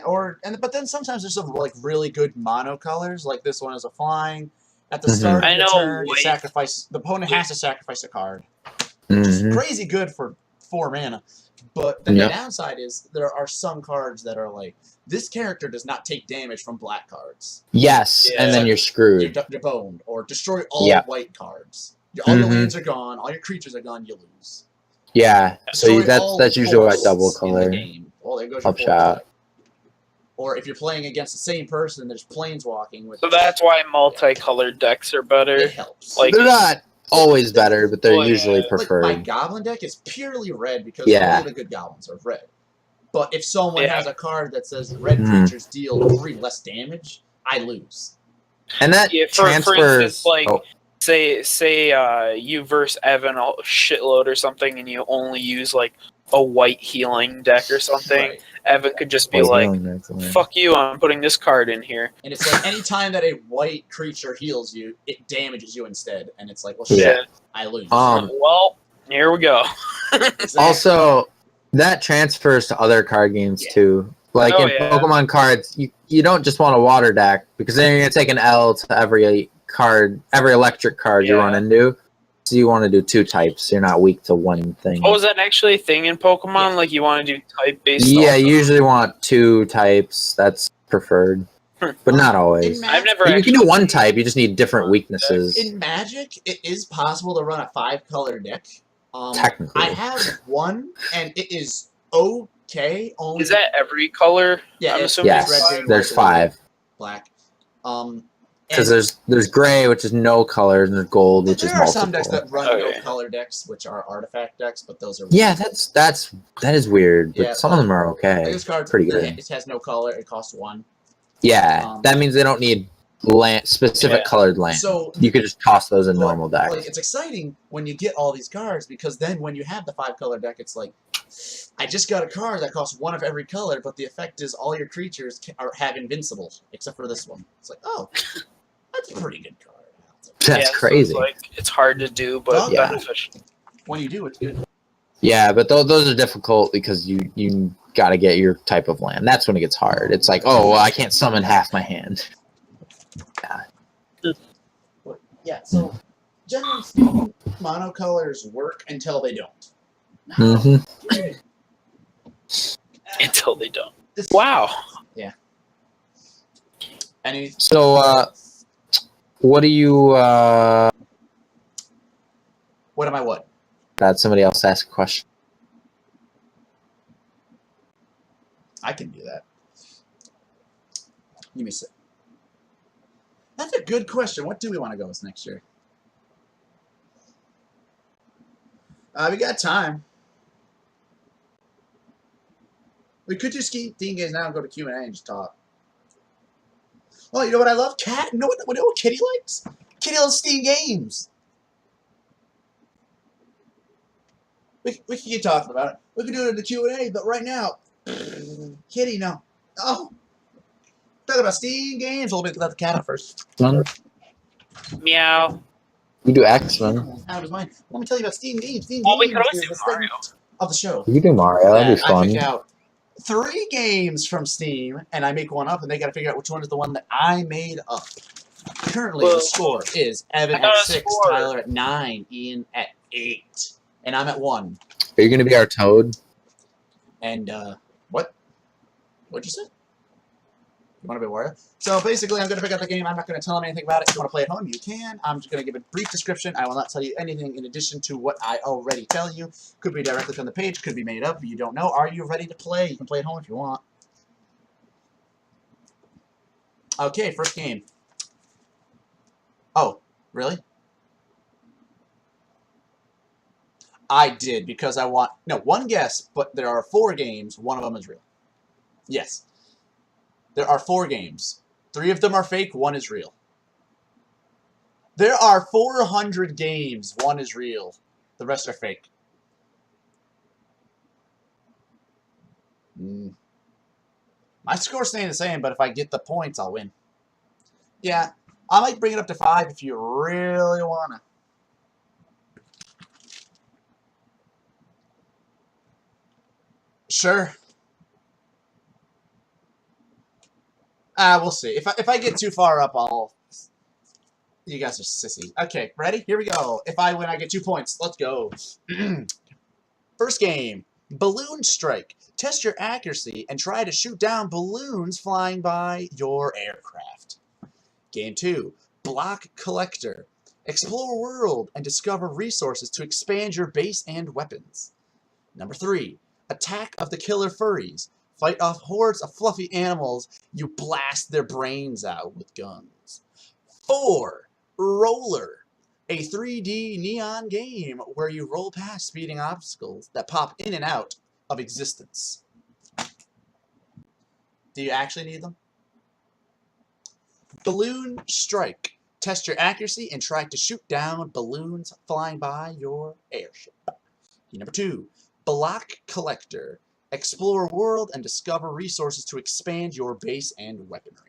but then sometimes there's some like really good mono colors, like this one is a flying. At the Mhm. start I of the know, turn, you wait. sacrifice the opponent has to sacrifice a card. Which is Mhm. crazy good for 4 mana. But then Yep. the downside is there are some cards that are like, this character does not take damage from black cards. Yes, Yeah. and then you're screwed. You're boned. Or destroy all Yeah. white cards. All your Mhm. lands are gone, all your creatures are gone, you lose. Yeah, so Destroy all that's usually why costs double in the color. game. Well, there goes your Help 4 shot. die. Or if you're playing against the same person, there's planeswalking. Which So that's why multicolored decks are it better. helps. Like- They're not always better, but they're Well, yeah. usually Like my preferred. goblin deck is purely red because Yeah. only the good goblins are red. But if someone Yeah. has a card that says red Mhm. creatures deal 3 less damage, I lose. And that Yeah, for transfers. instance, like oh, say you verse Evan a shitload or something, and you only use like a white healing deck or something. Right. Evan could just be wait, like, healing next one. "Fuck you! I'm putting this card in here." And it's like anytime that a white creature heals you, it damages you instead. And it's like, well, Yeah. shit, I lose. Well, here we go. Exactly. Also, that transfers to other card games Yeah. too. Like Oh, in yeah. Pokemon cards, you don't just want a water deck because then you're gonna take an L to every card, every electric card you Yeah. run into. So you want to do 2 types. You're not weak to one thing. Oh, is that actually a thing in Pokemon? Yeah. Like you want to do type based? Yeah, you usually want 2 types. That's preferred, but not always. In I've never. You actually can do 1 type. You just need different weaknesses. In Magic, it is possible to run a 5-color deck. Technically. I have one, and it is okay. Only Is that every color? yeah, I'm it's assuming red, Yes, green, there's white, 5 black. because And there's gray, which is no color, and there's gold, which is there are multiple. some decks that run Oh, no yeah. color decks, which are artifact decks, but those are Yeah, that is weird, but Yeah, some of them are okay. this card's pretty good. It has no color. It costs 1. Yeah, that means they don't need specific Yeah. colored land. So You could just toss those in But, normal decks. like, it's exciting when you get all these cards because then when you have the 5-color deck, it's like, I just got a card that costs 1 of every color, but the effect is all your creatures have invincible except for this one. It's like, oh, that's a pretty good card. That's So crazy. it's hard to do, but Yeah. beneficial. When you do, it's good. Yeah, but those are difficult because you got to get your type of land. That's when it gets hard. It's like, oh, well, I can't summon half my hand. But, yeah, so generally speaking, monocolors work until they don't. hmm Until they don't. This- Wow. Any So, what do you? what am I what? Had somebody else ask a question. I can do that. Give me a sec. That's a good question. What do we want to go with next year? We got time. We could just keep Dean Games now and go to Q&A and just talk. Oh, you know what I love? Cat. You know what Kitty likes? Kitty loves Steam Games. We can keep talking about it. We can do it in the Q&A, but right now, Kitty, no. Oh. Talk about Steam Games. A little bit about the cat out first. Meow. You do X-Men. Out of mine. Let me tell you about Steam Games. Steam Oh, we Games could always is do the segment Mario. of the show. You do Mario. That'd be I fun. pick out 3 games from Steam, and I make one up, and they got to figure out which one is the one that I made up. Currently, the Well, score is Evan I got at a 6, score. Tyler at 9, Ian at 8, and I'm at 1. Are you gonna be our Toad? And, what? What'd you say? You want to be Wario? So basically, I'm going to pick out the game. I'm not going to tell them anything about it. If you want to play at home, you can. I'm just going to give a brief description. I will not tell you anything in addition to what I already tell you. Could be directly from the page. Could be made up. You don't know. Are you ready to play? You can play at home if you want. Okay, first game. Oh, really? I did, because I want... No, one guess, but there are 4 games. One of them is real. Yes. There are 4 games. 3 of them are fake, 1 is real. There are 400 games, 1 is real. The rest are fake. My score's staying the same, but if I get the points, I'll win. Yeah, I might bring it up to 5 if you really wanna. Sure. We'll see. If I get too far up, I'll... You guys are sissy. Okay, ready? Here we go. If I win, I get 2 points. Let's go. First game. Balloon Strike. Test your accuracy and try to shoot down balloons flying by your aircraft. Game 2. Block Collector. Explore world and discover resources to expand your base and weapons. Number 3. Attack of the Killer Furries. Fight off hordes of fluffy animals. You blast their brains out with guns. 4. Roller. A 3D neon game where you roll past speeding obstacles that pop in and out of existence. Do you actually need them? Balloon Strike. Test your accuracy and try to shoot down balloons flying by your airship. Number 2. Block Collector. Explore world and discover resources to expand your base and weaponry.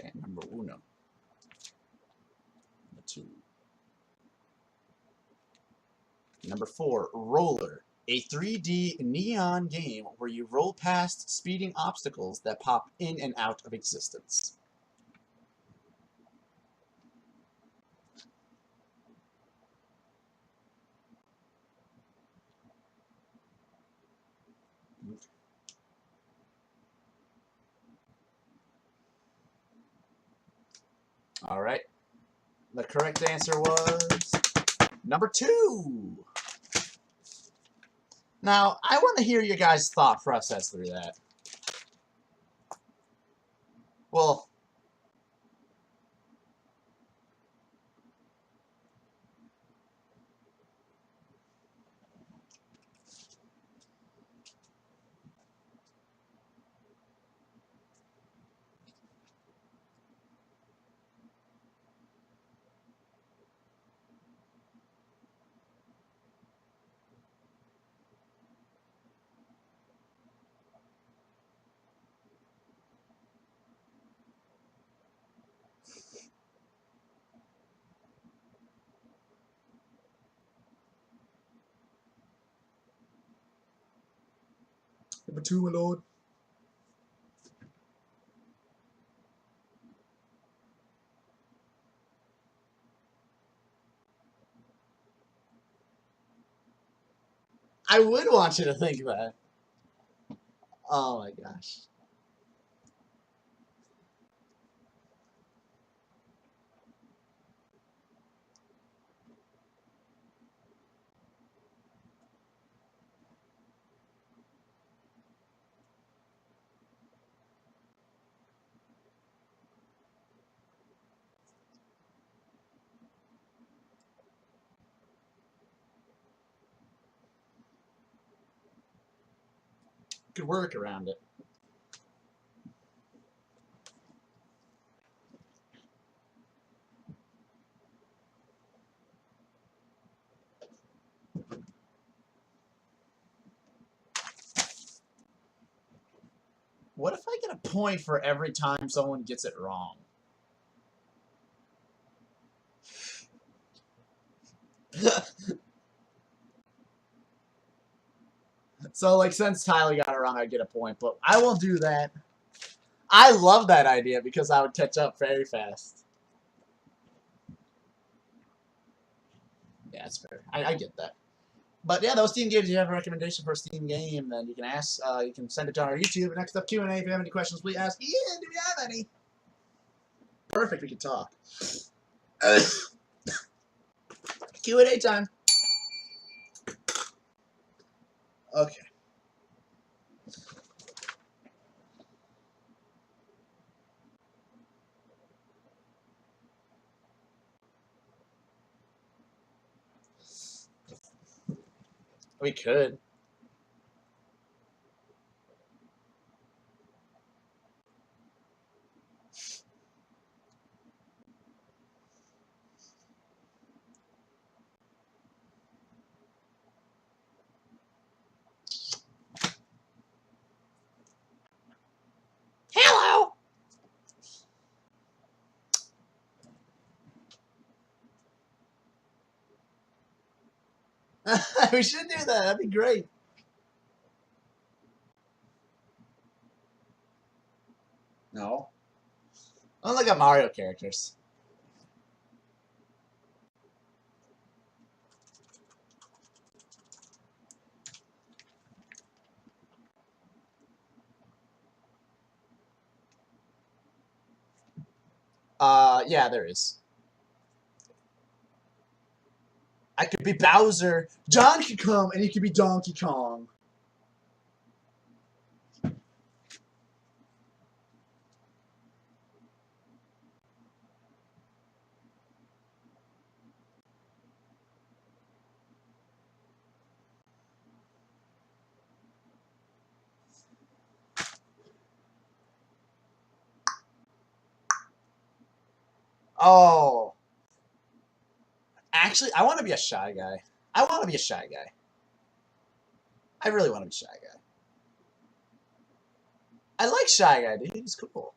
Okay, number 1. Number 2. Number 4, Roller. A 3D neon game where you roll past speeding obstacles that pop in and out of existence. All right. The correct answer was number 2. Now, I want to hear your guys' thought process through that. Well, number 2, my lord. I would want you to think that. Oh my gosh. Could work around it. What if I get a point for every time someone gets it wrong? So, like, since Tyler got it wrong, I get a point, but I won't do that. I love that idea because I would catch up very fast. Yeah, that's fair. I get that. But yeah, those Steam games. If you have a recommendation for a Steam game, then you can ask. You can send it to our YouTube. Next up, Q&A. If you have any questions, please ask. Ian, do we have any? Perfect. We can talk. Q&A time. Okay. We could. Hello. We should do that. That'd be great. No. I don't look at Mario characters. Yeah, there is. I could be Bowser. John could come, and he could be Donkey Kong. Oh. Actually, I want to be a shy guy. I want to be a shy guy. I really want to be a shy guy. I like Shy Guy, dude. He's cool.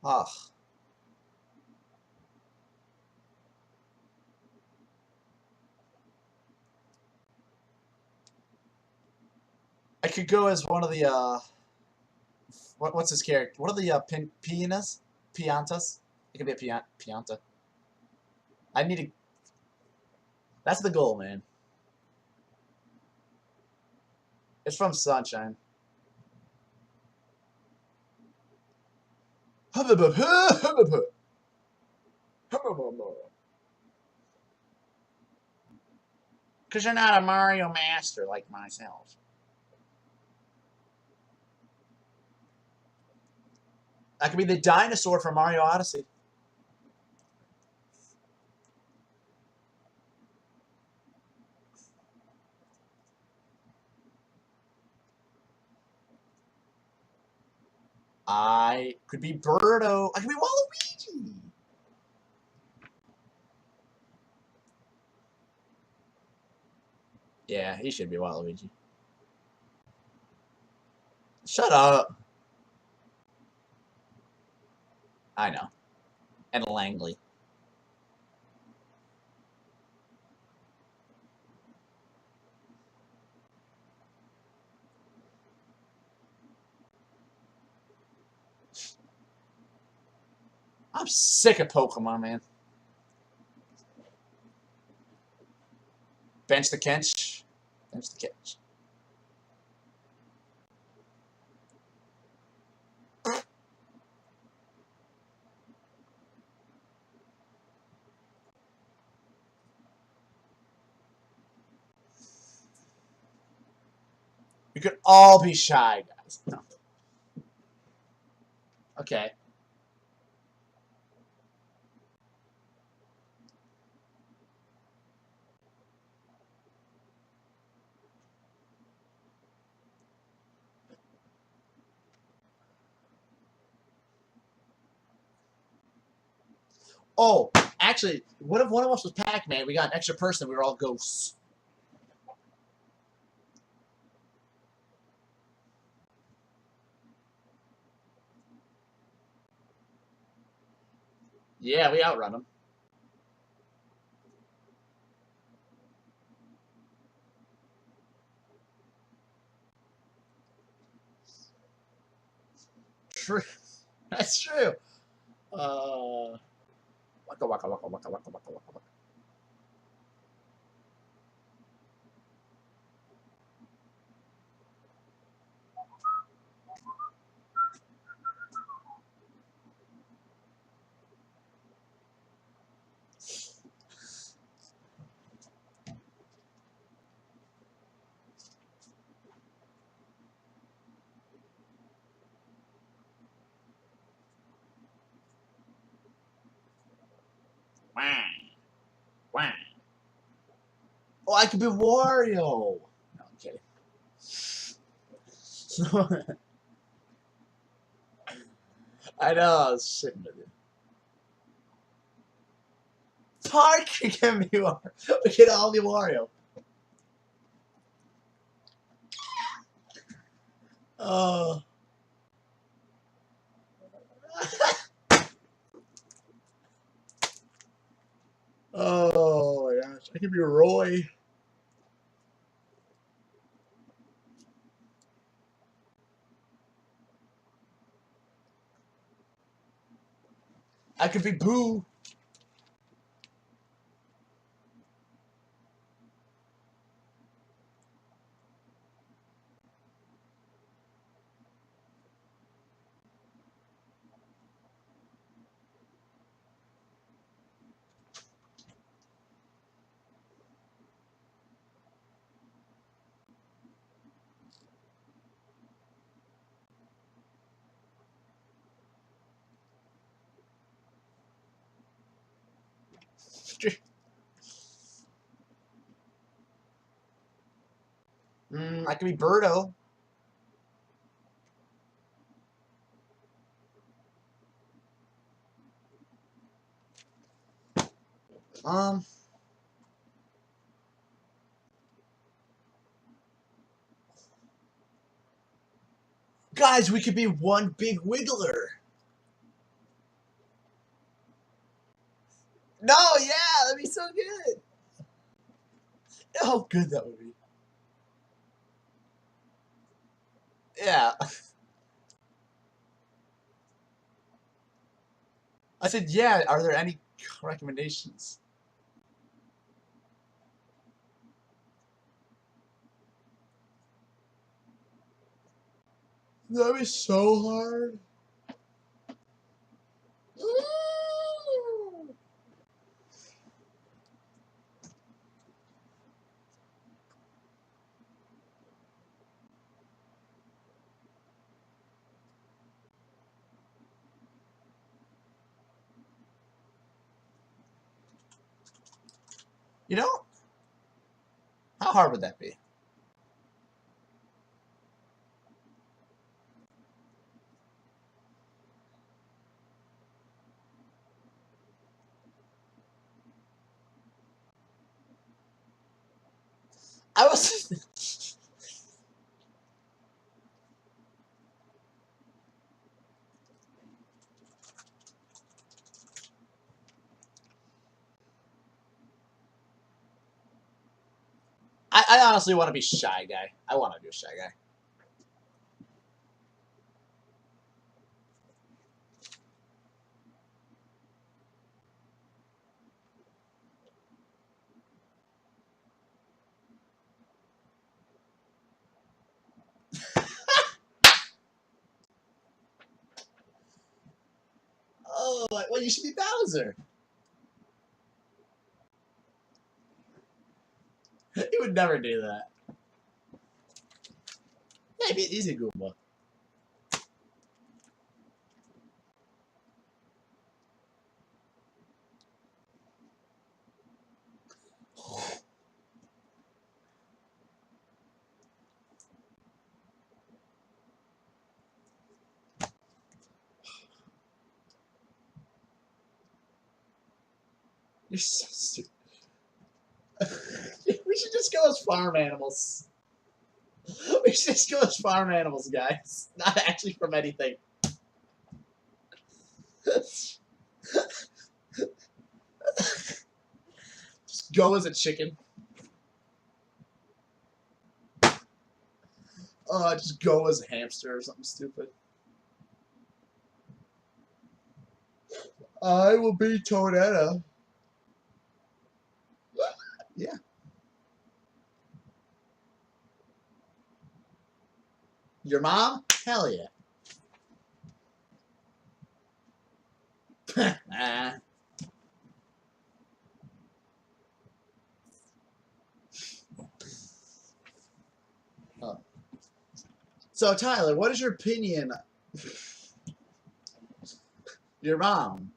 Ugh. I could go as one of the, what's his character? What are the, pianas? Piantas? It could be a pianta. I need to... That's the goal, man. It's from Sunshine. Because you're not a Mario master like myself. I could be the dinosaur from Mario Odyssey. I could be Birdo. I could be Waluigi. Yeah, he should be Waluigi. Shut up. I know. And Langley. I'm sick of Pokemon, man. Bench the Kench. Bench the Kench. We could all be shy, guys. No. Okay. Oh, actually, what if one of us was Pac-Man? We got an extra person. We were all ghosts. Yeah, we outrun them. True. That's true. What Waka waka waka waka waka waka waka waka. Wah. Wah. Oh, I could be Wario. No, I'm kidding. I know, I was shitting with you. Parker can be Wario. We can all be Wario. Oh. Oh my gosh, I could be Roy. I could be Boo. I could be Birdo. Guys, we could be one big wiggler. No, yeah, that'd be so good. How good that would be. Yeah. I said, yeah, are there any recommendations? That'd be so hard. You know, how hard would that be? I was. I honestly want to be Shy Guy. I want to do Shy Guy. Oh, well, you should be Bowser. He would never do that. Maybe he's a Goomba. You're so stupid. We should just go as farm animals. We should just go as farm animals, guys. Not actually from anything. Just go as a chicken. Just go as a hamster or something stupid. I will be Tornado. Yeah. Your mom? Hell yeah. Nah. Oh. So, Tyler, what is your opinion? Your mom.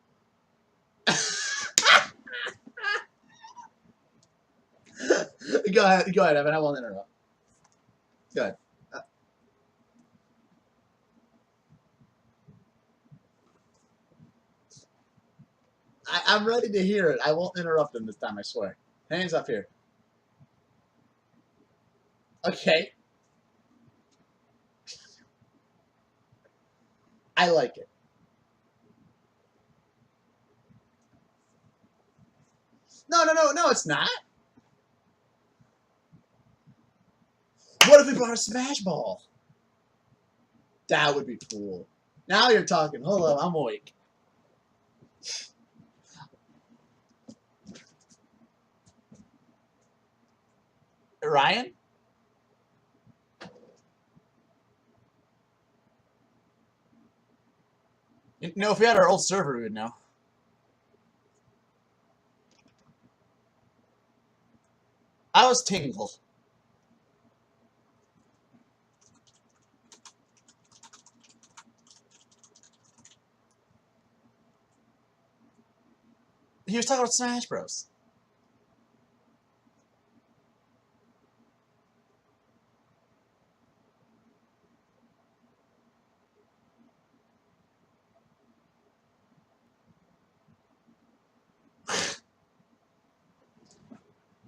Go ahead, Evan. I won't interrupt. Go ahead. I'm ready to hear it. I won't interrupt him this time, I swear. Hands up here. Okay. I like it. No, it's not. What if we brought a Smash Ball? That would be cool. Now you're talking. Hold on, I'm awake. Ryan? You know, if we had our old server, we would know. I was Tingle. He was talking about Smash Bros.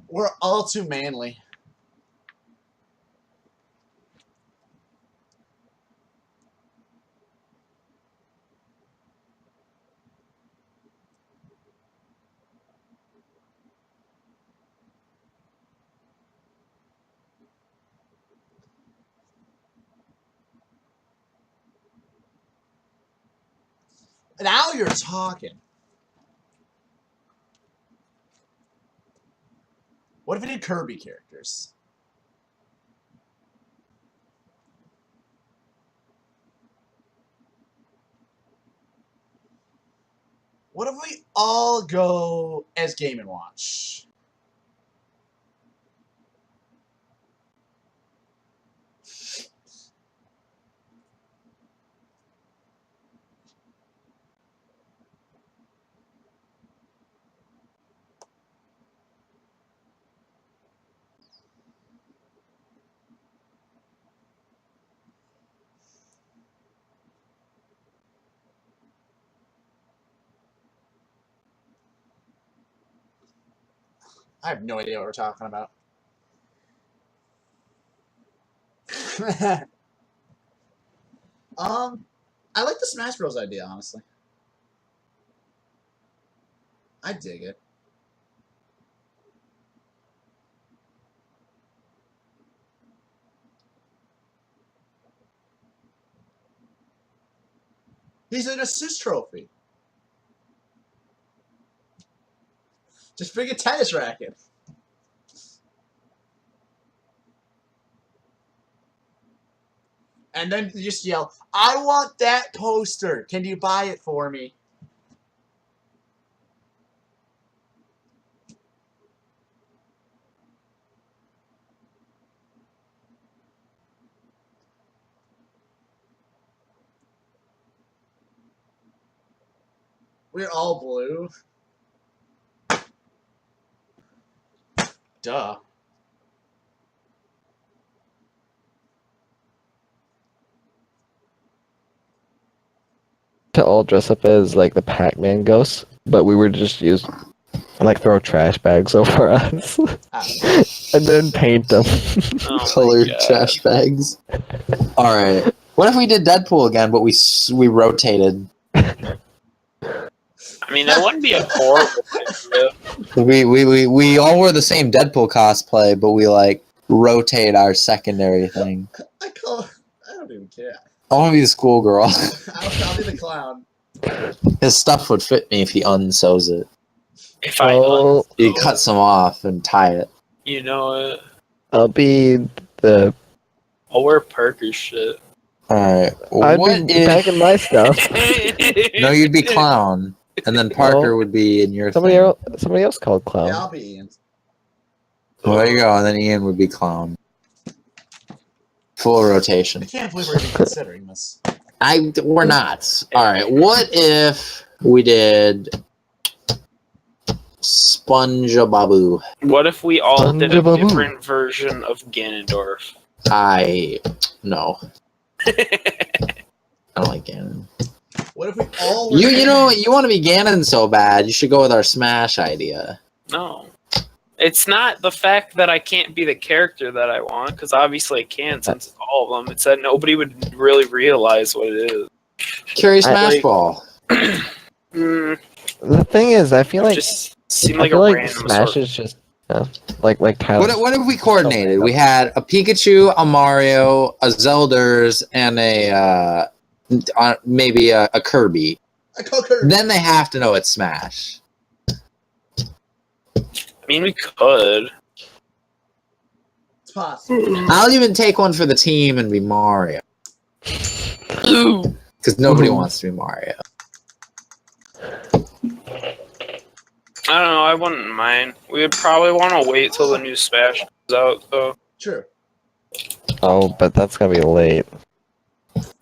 We're all too manly. Now you're talking. What if we did Kirby characters? What if we all go as Game & Watch? I have no idea what we're talking about. I like the Smash Bros. Idea, honestly. I dig it. He's an assist trophy. Just bring a tennis racket. And then you just yell, I want that poster. Can you buy it for me? We're all blue. Duh. To all dress up as like the Pac-Man ghosts, but we were just used like throw trash bags over us and then paint them. Oh Colored my God. trash bags. All right. What if we did Deadpool again, but we rotated? I mean, that wouldn't be a horrible idea. We all wear the same Deadpool cosplay, but we like rotate our secondary thing. I don't even care. I want to be the schoolgirl. I'll be the clown. His stuff would fit me if he unsews it. If I, Oh, You cut some off and tie it. you know it. I'll be the. I'll wear Parker's shit. Alright. I'd What be if... packing my stuff. No, you'd be clown. And then Parker would be in your Somebody thing. else. Somebody else called clown. Yeah, I'll be Ian. Well, there you go. And then Ian would be clown. Full I rotation. can't believe we're even considering this. We're not. Alright, what if we did SpongeBob? What if we all did a SpongeBob. different version of Ganondorf? No. I don't like Ganon. What if we all were You want to be Ganon so bad, you should go with our Smash idea. No. It's not the fact that I can't be the character that I want, because obviously I can since it's all of them. It's that nobody would really realize what it is. Carry Smash like- Ball. Mm, The thing is, I feel like just seemed I like feel a like random Smash sort of- is just like Tyler. What if we coordinated? We had a Pikachu, a Mario, a Zelders, and maybe a Kirby. I call Kirby. Then they have to know it's Smash. I mean, we could. It's possible. I'll even take one for the team and be Mario. Ooh. Because nobody wants to be Mario. I don't know. I wouldn't mind. We would probably want to wait till the new Smash comes out, though. True. Oh, but that's gonna be late.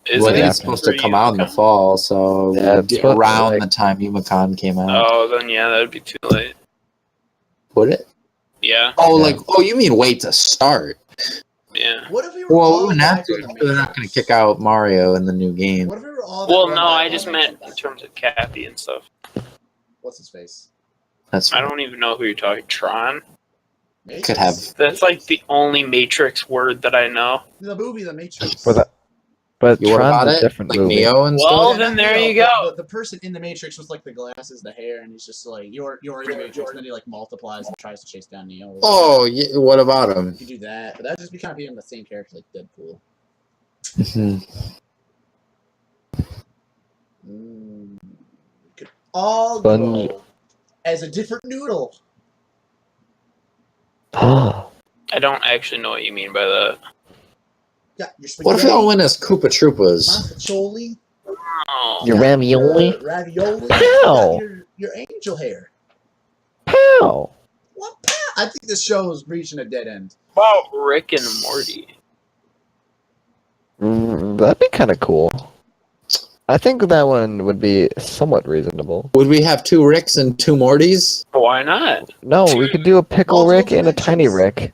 Is Well, it? it's supposed to come out in the fall, so Yeah, it's supposed to, around like- the time Umicon came out. Oh, then yeah, that'd be too late. Would it? Yeah, Yeah. You mean wait to start? yeah. What if we were Well, all we wouldn't have alive to. in the They're not going Matrix? to kick out Mario in the new game. What if we were all Well, alive no, I in just the meant in Matrix? terms of Kathy and stuff. What's his face? That's I don't even know who you're talking. Tron? Matrix? could have. That's like the only Matrix word that I know. The movie The Matrix. But You what about Tron's a it? different Like movie. Neo and Well, stuff. then there no, you go. The person in the Matrix was like the glasses, the hair, and he's just like, you're in the Matrix, and then he like multiplies and tries to chase down Neo. Oh, yeah, what about him? You could do that, but that'd just be kind of being the same character like Deadpool. We could all Sponge- go as a different noodle. I don't actually know what you mean by that. Got your What if spaghetti, we all went as Koopa Troopas? Montacholi, Oh, Your ravioli? ravioli, Pow! got your angel hair. Pow! What? I think this show is reaching a dead end. about Rick and Morty? That'd be kind of cool. I think that one would be somewhat reasonable. Would we have 2 Ricks and 2 Mortys? Why not? No, we could do a pickle Multiple Rick and a tiny dimensions. Rick.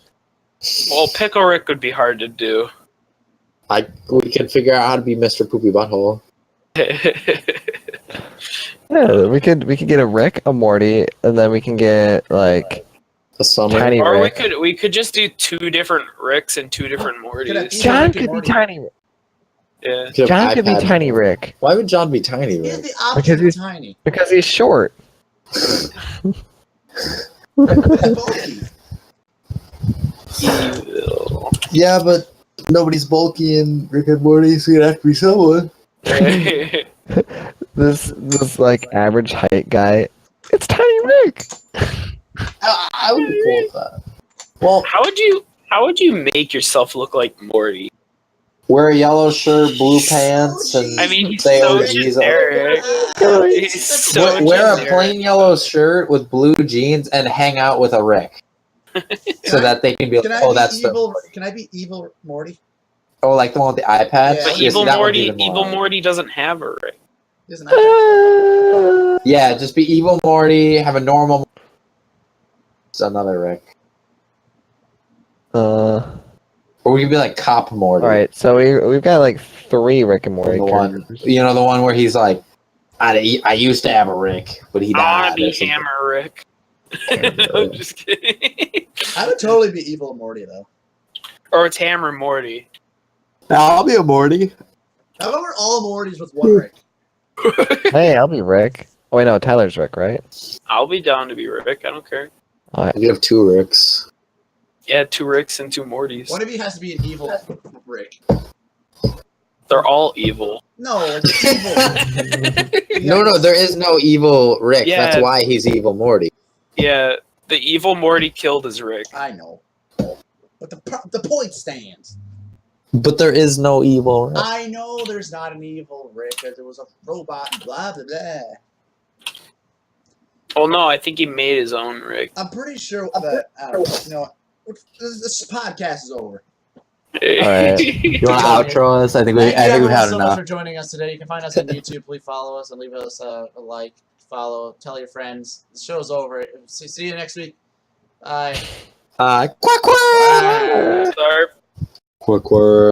Well, Pickle Rick would be hard to do. We can figure out how to be Mr. Poopy Butthole. Yeah, we could get a Rick, a Morty, and then we can get like The summer. tiny Or Rick. we could just do 2 different Ricks and 2 different Could have Mortys. John Rick and could be Morty. tiny. Yeah. Could have John could be iPad. tiny Rick Why would John be tiny, He's Rick? the opposite Because of he's- tiny. because he's short. Bulky. Evil. Yeah, but nobody's bulky in Rick and Morty, so you'd have to be someone. This like average height guy. It's Tiny Rick. I would be cool with that. Well, How would you make yourself look like Morty? wear a yellow shirt, blue pants, and I mean, he's say so OGs. generic. He's so Wear a generic. plain yellow shirt with blue jeans and hang out with a Rick, so that they can be Can like, I "Oh, be that's evil? the Can I be evil Morty? oh, like the one with the iPad." Yeah. But Yeah, Evil see, that would Morty, be the more- Evil Morty doesn't have a Rick. Isn't that? Yeah, just be evil Morty. Have a normal. It's another Rick, All or we could be like Cop Morty. right, so we've got like 3 Rick and Morty The one, characters. the one where he's like, I used to have a Rick, but he I died. want to or be something." Hammer Rick. Hammer I'm Rick. just kidding. I would totally be evil Morty though. Or it's Hammer Morty. I'll be a Morty. How about we're all Mortys with one Rick? Hey, I'll be Rick. Oh wait, no, Tyler's Rick, right? I'll be down to be Rick. I don't care. You have 2 Ricks. Yeah, 2 Ricks and 2 Mortys. One of you has to be an evil Rick. They're all evil. No, it's evil. No, there is no evil Rick. Yeah. That's why he's evil Morty. Yeah, the evil Morty killed his Rick. I know. But the point stands. But there is no evil. I know there's not an evil Rick, because it was a robot and blah, blah, blah. Oh no, I think he made his own Rick. I'm pretty sure that, I don't know, you know what? This podcast is over. Alright. You want to outro us? I think we've Thank you had so much enough. for joining us today. You can find us on YouTube. Please follow us and leave us a like, follow, tell your friends. The show's over. See you next week. Bye. Quack quack. Sorry. Quack quack.